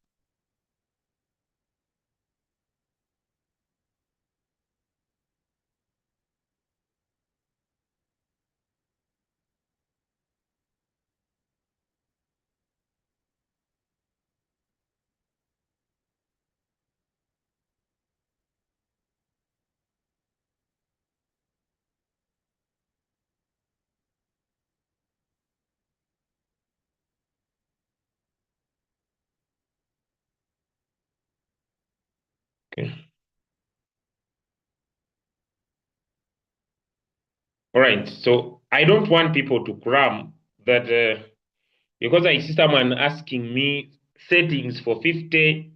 Okay. All right. So I don't want people to cram that because I see someone asking me settings for 50,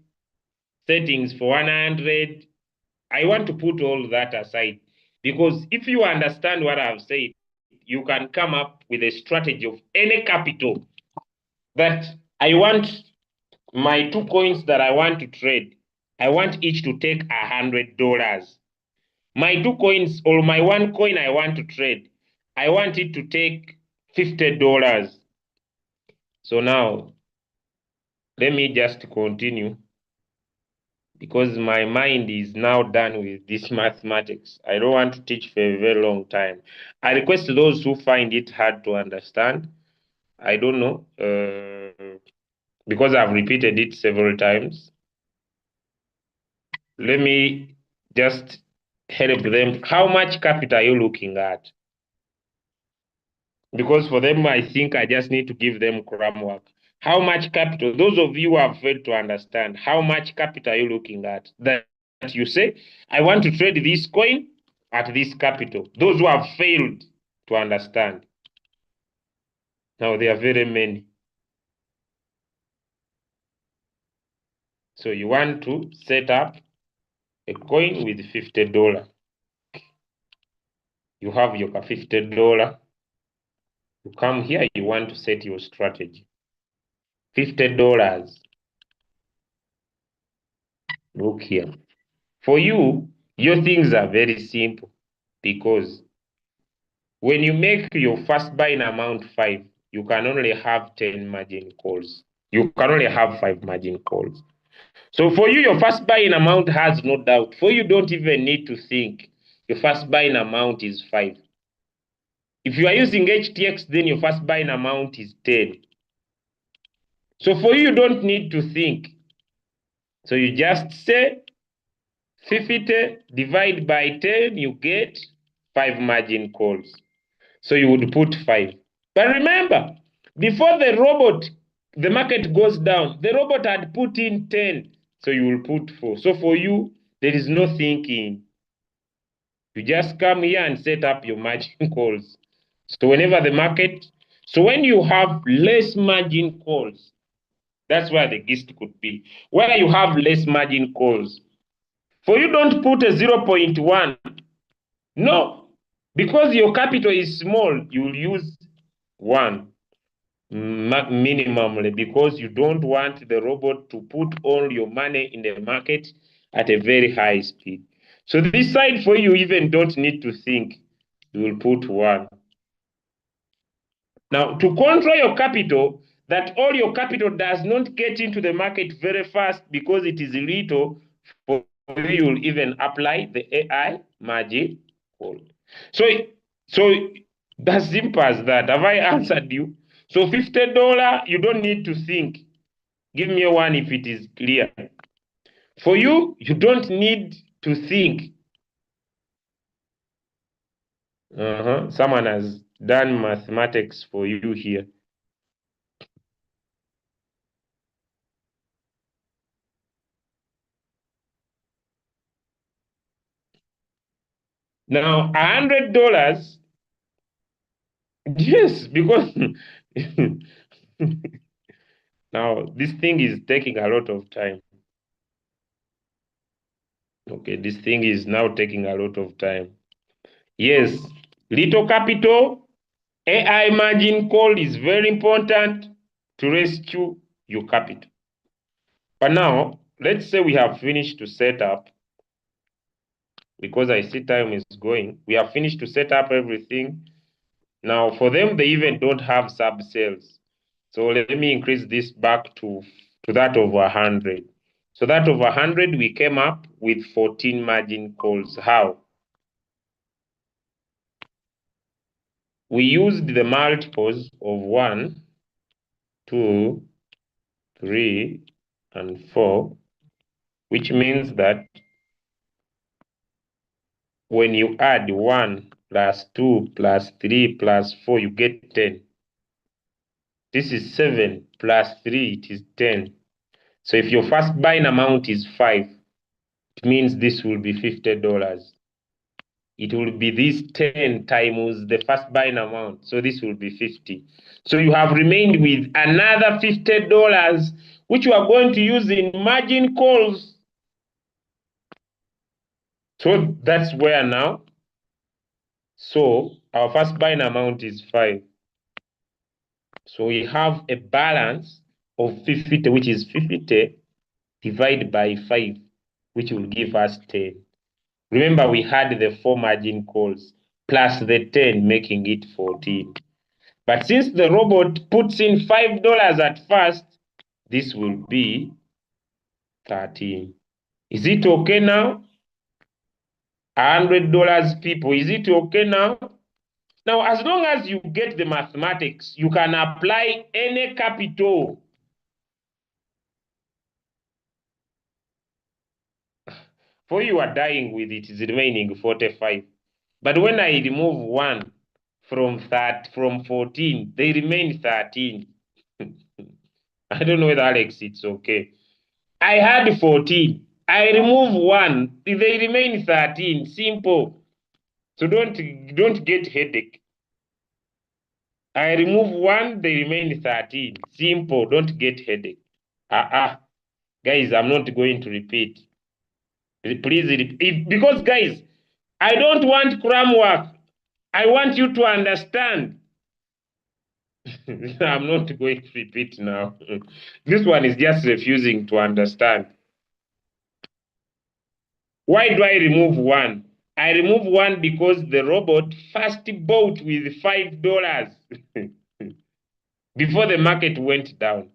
settings for 100. I want to put all that aside, because if you understand what I've said, you can come up with a strategy of any capital that I want. My two coins that I want to trade, I want each to take $100. My two coins or my one coin I want to trade, I want it to take $50. So now let me just continue, because my mind is now done with this mathematics. I don't want to teach for a very long time. I request those who find it hard to understand. I don't know, because I've repeated it several times. Let me just help them. How much capital are you looking at? Because for them, I think I just need to give them cram work. How much capital? Those of you who have failed to understand, how much capital are you looking at? That you say, I want to trade this coin at this capital. Those who have failed to understand. Now, there are very many. So you want to set up a coin with $50. You have your $50. You come here, you want to set your strategy. $50. Look here. For you, your things are very simple, because when you make your first buying amount 5, you can only have 10 margin calls. You can only have 5 margin calls. So for you, your first buying amount has no doubt. For you, don't even need to think. Your first buying amount is 5. If you are using HTX, then your first buying amount is 10. So for you, you don't need to think. So you just say 50 divide by 10, you get 5 margin calls. So you would put 5. But remember, before the market goes down, the robot had put in 10. So you will put 4. So for you, there is no thinking. You just come here and set up your margin calls. So when you have less margin calls, that's where the gist could be. Where you have less margin calls, for you, don't put a 0.1. No, because your capital is small, you will use 1 minimally, because you don't want the robot to put all your money in the market at a very high speed. So this side for you even don't need to think. You will put 1. Now, to control your capital, that all your capital does not get into the market very fast because it is little, for you will even apply the AI margin call. So that's simple as that. Have I answered you? So $50, you don't need to think. Give me a 1 if it is clear. For you, you don't need to think. Someone has done mathematics for you here. Now, $100. Yes, because now this thing is taking a lot of time. Okay, this thing is now taking a lot of time. Yes, little capital, AI margin call is very important to rescue your capital. But now, let's say we have finished to set up, because I see time is going. We have finished to set up everything. Now, for them, they even don't have sub sales. So let me increase this back to that of 100. So that of 100, we came up with 14 margin calls. How? We used the multiples of 1, 2, 3, and 4, which means that when you add 1 plus 2 plus 3 plus 4, you get 10. This is 7 plus 3, it is 10. So if your first buying amount is 5, it means this will be $50. It will be this 10 times the first buying amount. So this will be 50. So you have remained with another $50, which you are going to use in margin calls. So that's where now. So our first buying amount is 5. So we have a balance of 50, which is 50 divided by 5, which will give us 10. Remember, we had the 4 margin calls plus the 10, making it 14. But since the robot puts in $5 at first, this will be 13. Is it okay now? $100 people, is it okay now? Now, as long as you get the mathematics, you can apply any capital. For you are dying with it is remaining 45. But when I remove 1 from 14, they remain 13. I don't know whether Alex, it's okay. I had 14. I remove 1, they remain 13. Simple. So don't get headache. I remove 1, they remain 13. Simple. Don't get headache. Guys, I'm not going to repeat. Please repeat. Because guys, I don't want cram work. I want you to understand. I'm not going to repeat now. This one is just refusing to understand. Why do I remove 1? I remove 1 because the robot first bought with $5 before the market went down.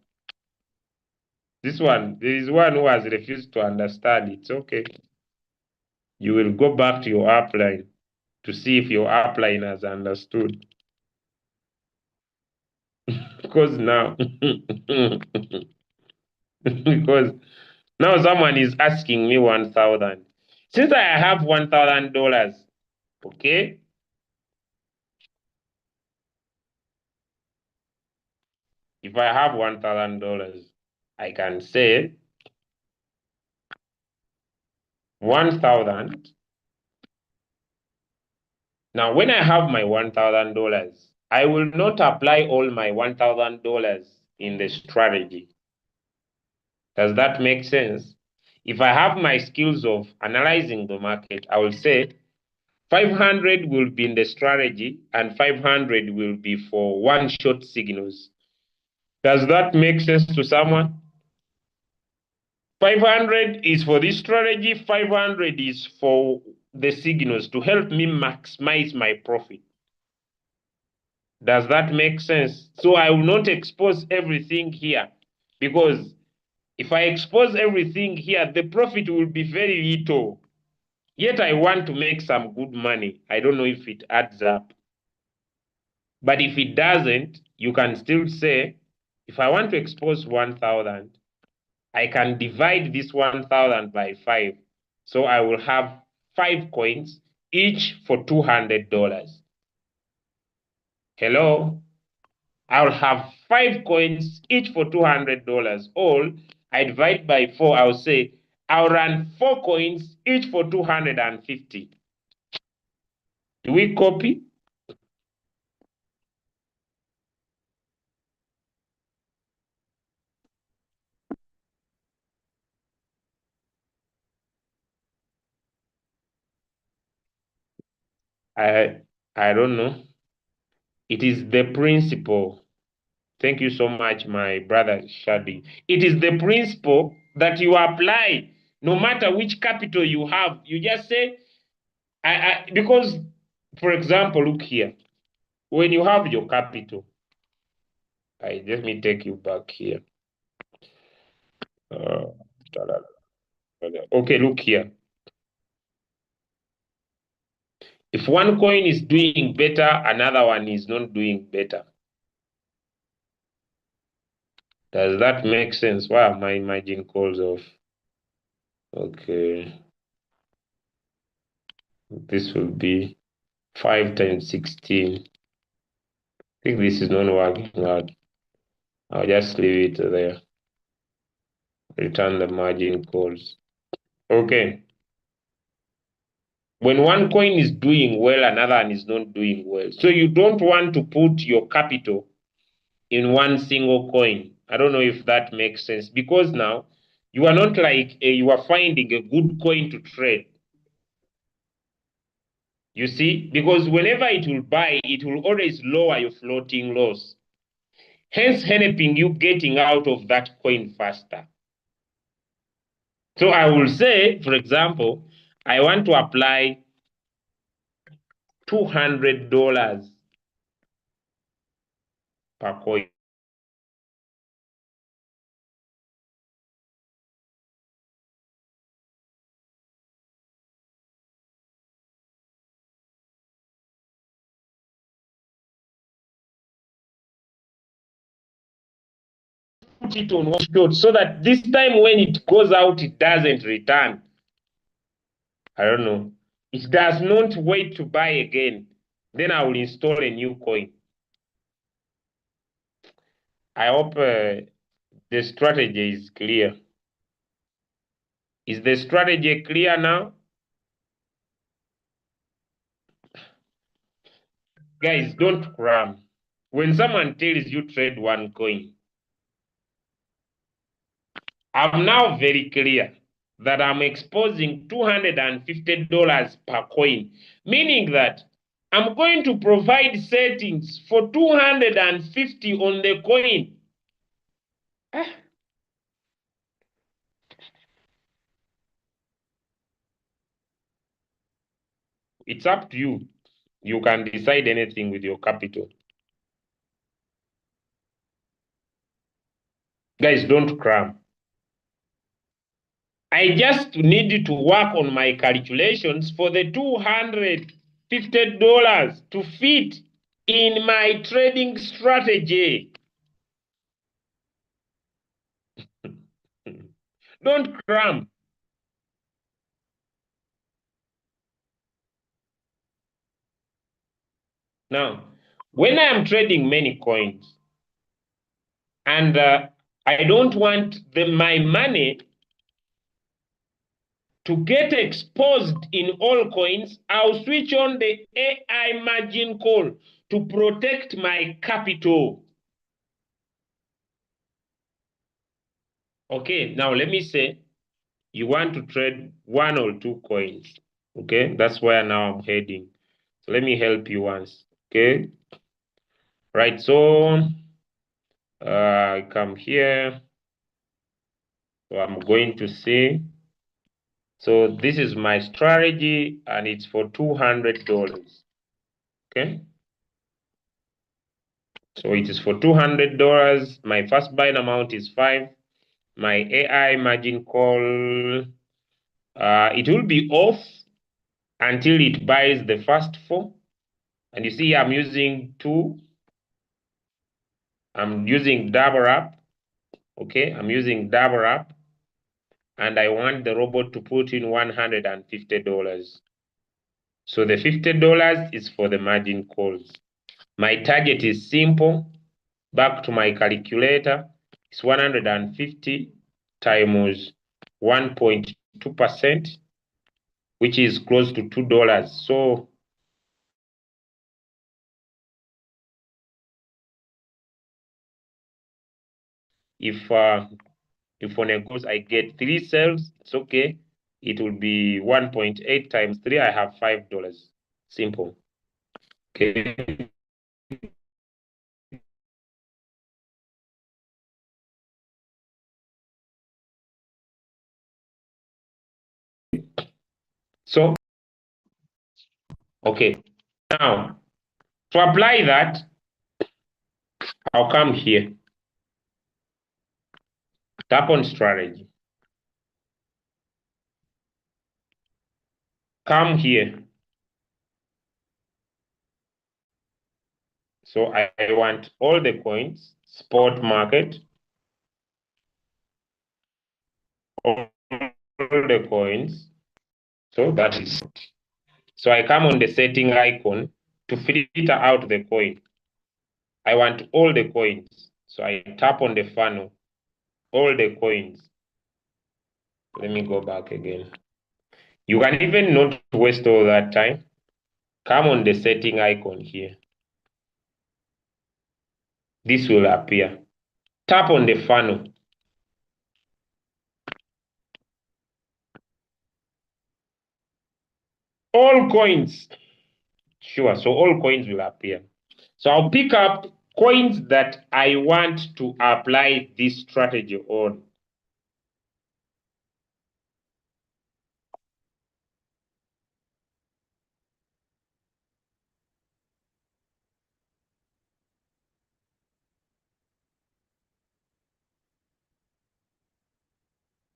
This one, there is one who has refused to understand. It's okay. You will go back to your upline to see if your upline has understood. Because now, because now someone is asking me 1,000. Since I have $1,000, okay? If I have $1,000, I can say 1,000. Now, when I have my $1,000, I will not apply all my $1,000 in the strategy. Does that make sense? If I have my skills of analyzing the market, I will say 500 will be in the strategy and 500 will be for one-shot signals. Does that make sense to someone? 500 is for this strategy, 500 is for the signals to help me maximize my profit. Does that make sense? So I will not expose everything here, because if I expose everything here, the profit will be very little. Yet I want to make some good money. I don't know if it adds up. But if it doesn't, you can still say, if I want to expose 1,000, I can divide this 1,000 by 5. So I will have 5 coins, each for $200. Hello? I'll have 5 coins, each for $200. All I divide by 4, I'll say I'll run 4 coins, each for 250. Do we copy? I don't know. It is the principle. Thank you so much, my brother Shadi. It is the principle that you apply no matter which capital you have. You just say, because, for example, look here. When you have your capital, Let me take you back here. Okay, look here. If one coin is doing better, another one is not doing better. Does that make sense? Why are my margin calls off? Okay. This will be 5 times 16. I think this is not working out. I'll just leave it there. Return the margin calls. Okay. When one coin is doing well, another one is not doing well. So you don't want to put your capital in one single coin. I don't know if that makes sense, because now you are not like you are finding a good coin to trade. You see, because whenever it will buy, it will always lower your floating loss, hence helping you getting out of that coin faster. So I will say, for example, I want to apply $200 per coin. Put it on one shot so that this time when it goes out, it doesn't return. I don't know. It does not wait to buy again. Then I will install a new coin. I hope the strategy is clear. Is the strategy clear now? Guys, don't cram. When someone tells you trade one coin, I'm now very clear that I'm exposing $250 per coin, meaning that I'm going to provide settings for 250 on the coin. It's up to you. You can decide anything with your capital. Guys, don't cram. I just need to work on my calculations for the $250 to fit in my trading strategy. Don't cram. Now, when I am trading many coins and I don't want my money to get exposed in all coins, I'll switch on the AI margin call to protect my capital. Okay, now let me say you want to trade one or two coins. Okay, that's where now I'm heading. So let me help you once. Okay, right. So I come here. So I'm going to see. So this is my strategy, and it's for $200. Okay. So it is for $200. My first buying amount is 5. My AI margin call, it will be off until it buys the first 4. And you see, I'm using 2. I'm using double up. Okay, I'm using double up. And I want the robot to put in $150. So the $50 is for the margin calls. My target is simple. Back to my calculator. It's 150 times 1.2%, which is close to $2. So if on a goes I get 3 cells, it's okay. It will be 1.8 times 3. I have $5. Simple. Okay. So, okay. Now, to apply that, I'll come here. Tap on strategy. Come here. So I want all the coins, spot market, all the coins. So that is it. So I come on the setting icon to filter out the coin. I want all the coins. So I tap on the funnel, all the coins. Let me go back again. You can even not waste all that time. Come on the setting icon here. This will appear. Tap on the funnel. All coins. Sure, so all coins will appear. So I'll pick up coins that I want to apply this strategy on.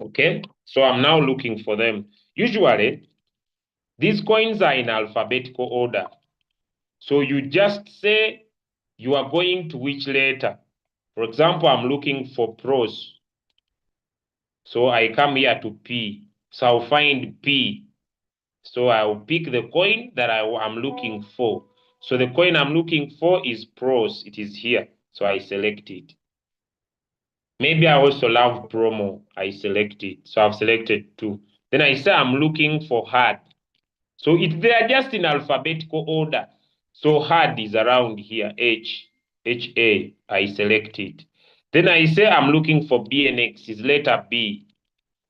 Okay, so I'm now looking for them. Usually, these coins are in alphabetical order. So you just say you are going to which letter. For example, I'm looking for pros. So I come here to P. So I'll find P. So I'll pick the coin that I'm looking for. So the coin I'm looking for is pros. It is here. So I select it. Maybe I also love promo. I select it. So I've selected two. Then I say I'm looking for hard. So they are just in alphabetical order. So hard is around here, HA. I select it. Then I say I'm looking for BNX, is letter B.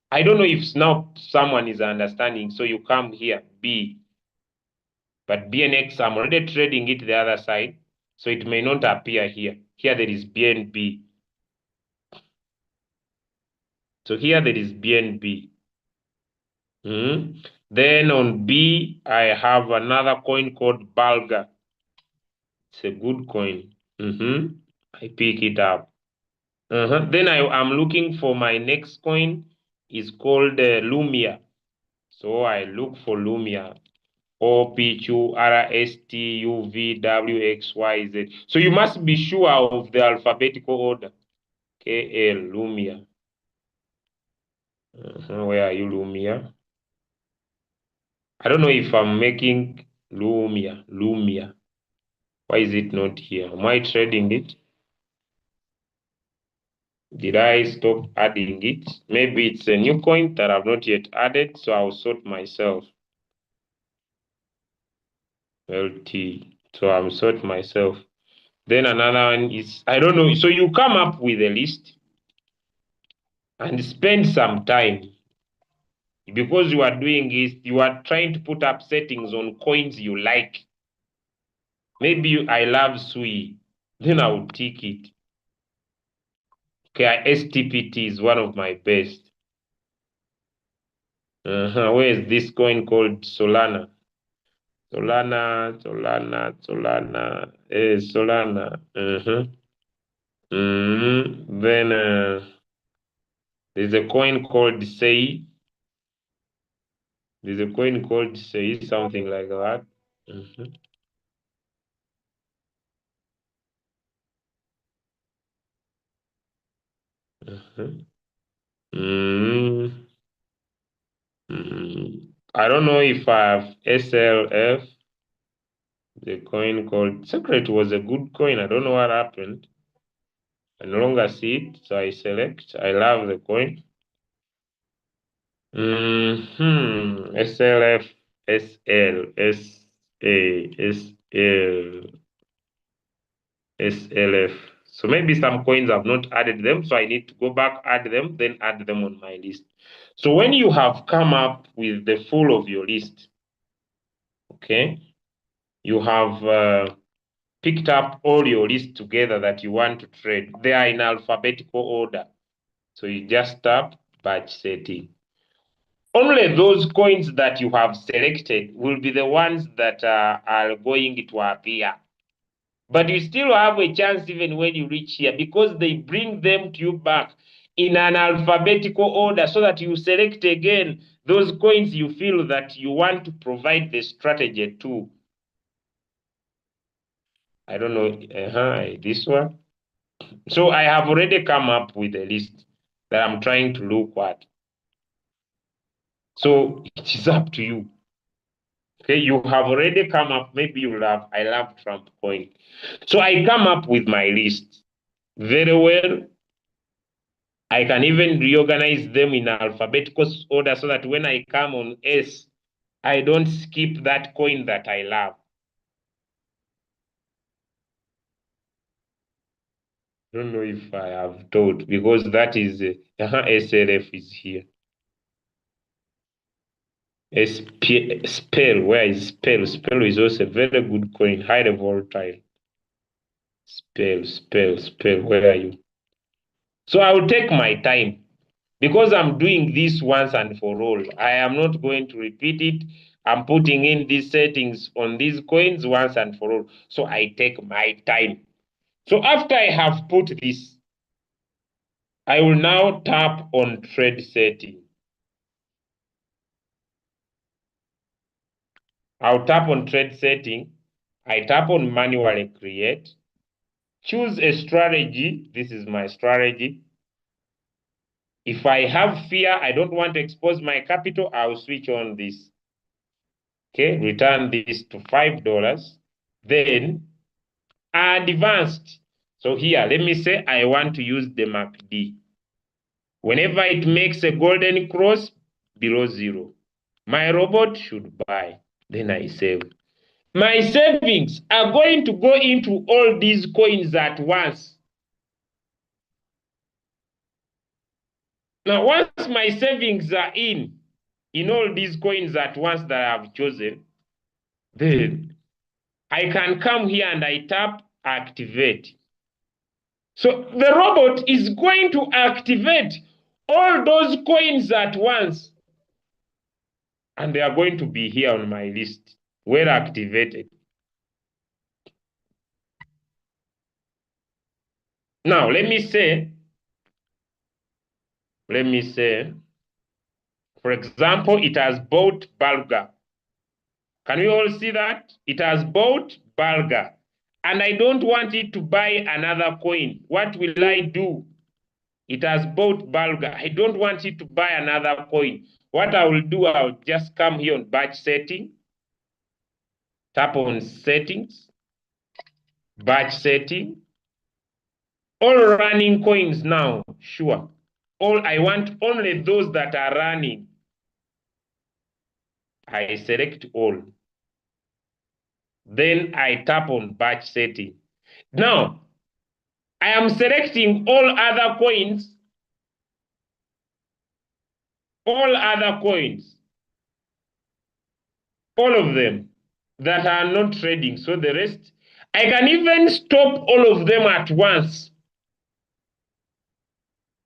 I don't know if now someone is understanding. So you come here, B. But BNX, I'm already trading it the other side. So it may not appear here. Here there is BNB. So here there is BNB. Then on B, I have another coin called Bulga. It's a good coin. I pick it up. Then I'm looking for my next coin. It's called Lumia. So I look for Lumia. OPQRSTUVWXYZ. So you must be sure of the alphabetical order. KL Lumia. Where are you, Lumia? I don't know if I'm making Lumia. Why is it not here? Am I trading it? Did I stop adding it? Maybe it's a new coin that I've not yet added, so I'll sort myself. LT. So I'm sort myself. Then another one is, I don't know. So you come up with a list and spend some time. Because you are doing is you are trying to put up settings on coins you like. Maybe I love Sui. Then I will tick it. Okay, STPT is one of my best. Where is this coin called Solana? Solana. Solana. Then there's a coin called Say. There's a coin called Say, something like that. I don't know if I have SLF. The coin called Secret was a good coin. I don't know what happened. I no longer see it, so I select. I love the coin. SLF, SL, SA, SL, SLF. So maybe some coins I've not added them, so I need to go back, add them, then add them on my list. So when you have come up with the full of your list, okay, you have picked up all your lists together that you want to trade. They are in alphabetical order. So you just tap batch setting. Only those coins that you have selected will be the ones that are going to appear. But you still have a chance even when you reach here because they bring them to you back in an alphabetical order so that you select again those coins you feel that you want to provide the strategy to. I don't know, this one. So I have already come up with a list that I'm trying to look at. So it is up to you. Okay, you have already come up. Maybe I love Trump coin. So I come up with my list very well. I can even reorganize them in alphabetical order so that when I come on S, I don't skip that coin that I love. I don't know if I have told because that is SLF is here. Spell, where is Spell? Spell is also a very good coin, highly volatile. Spell, where are you? So I will take my time because I'm doing this once and for all. I am not going to repeat it. I'm putting in these settings on these coins once and for all. So I take my time. So after I have put this, I will now tap on trade setting. I'll tap on trade setting. I tap on manually create. Choose a strategy. This is my strategy. If I have fear, I don't want to expose my capital, I'll switch on this. Okay, return this to $5. Then advanced. So here, let me say I want to use the MACD. Whenever it makes a golden cross below zero, my robot should buy. Then I save. My savings are going to go into all these coins at once. Now, once my savings are in all these coins at once that I've chosen, then I can come here and I tap activate. So the robot is going to activate all those coins at once. And they are going to be here on my list, well activated. Now, let me say, for example, it has bought Bulgar. Can we all see that? It has bought Bulgar. And I don't want it to buy another coin. What will I do? It has bought Bulgar. I don't want it to buy another coin. What I will do, I'll just come here on batch setting, tap on settings, batch setting, all running coins now, sure. I want only those that are running. I select all. Then I tap on batch setting. Now, I am selecting all other coins, all of them that are not trading. So the rest, I can even stop all of them at once.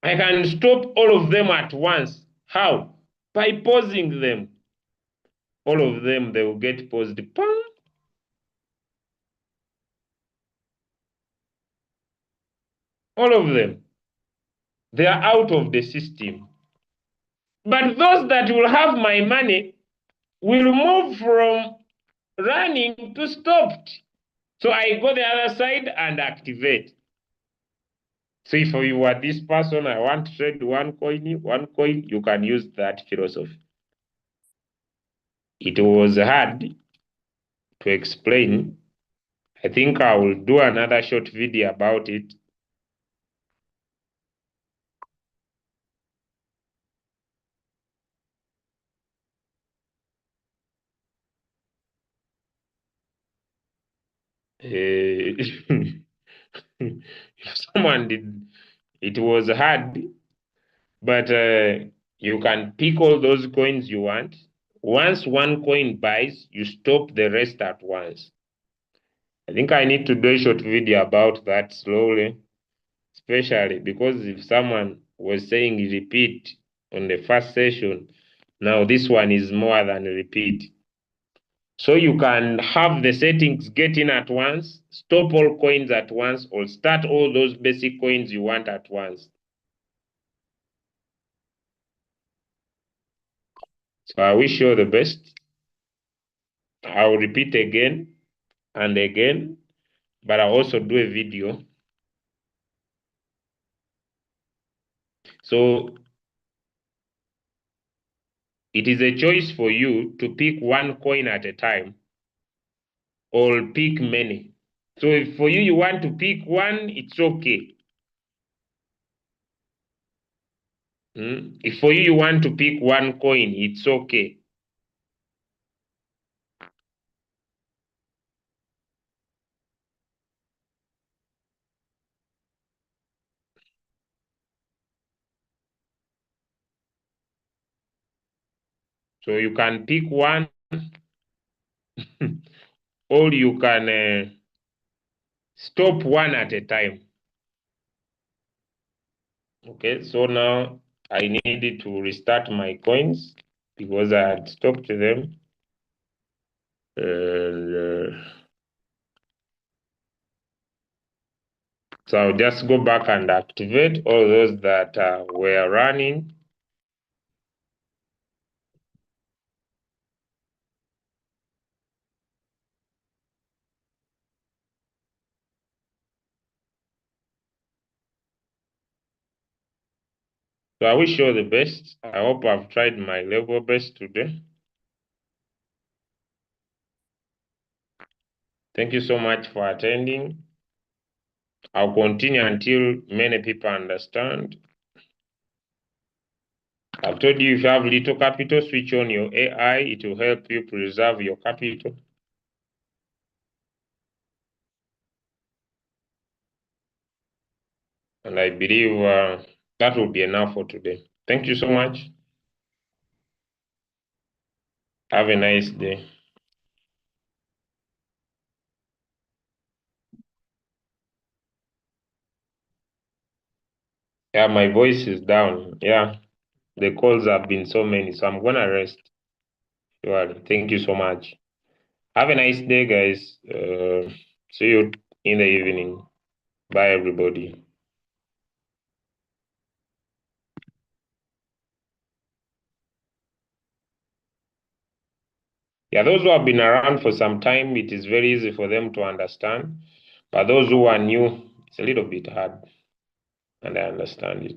I can stop all of them at once. How? By pausing them. All of them, they will get paused. All of them. They are out of the system. But those that will have my money will move from running to stopped. So I go the other side and activate. So if you are this person, I want to trade one coin, you can use that philosophy. It was hard to explain. I think I will do another short video about it. If someone did, it was hard, but you can pick all those coins you want. Once one coin buys, you stop the rest at once. I think I need to do a short video about that slowly, especially because if someone was saying repeat on the first session, now this one is more than repeat. So you can have the settings get in at once, stop all coins at once, or start all those basic coins you want at once. So I wish you the best. I'll repeat again and again, but I'll also do a video. So it is a choice for you to pick one coin at a time or pick many. So if for you, you want to pick one, it's okay. If for you, you want to pick one coin, it's okay. So you can pick one or you can stop one at a time. Okay, so now I needed to restart my coins because I had stopped them. So I'll just go back and activate all those that were running. So I wish you all the best. I hope I've tried my level best today. Thank you so much for attending. I'll continue until many people understand. I've told you if you have little capital, switch on your AI. It will help you preserve your capital. And I believe that will be enough for today. Thank you so much. Have a nice day. Yeah, my voice is down. Yeah, the calls have been so many, so I'm gonna rest. Well, thank you so much. Have a nice day, guys. See you in the evening. Bye, everybody. Yeah, those who have been around for some time, it is very easy for them to understand. But those who are new, it's a little bit hard, and I understand it.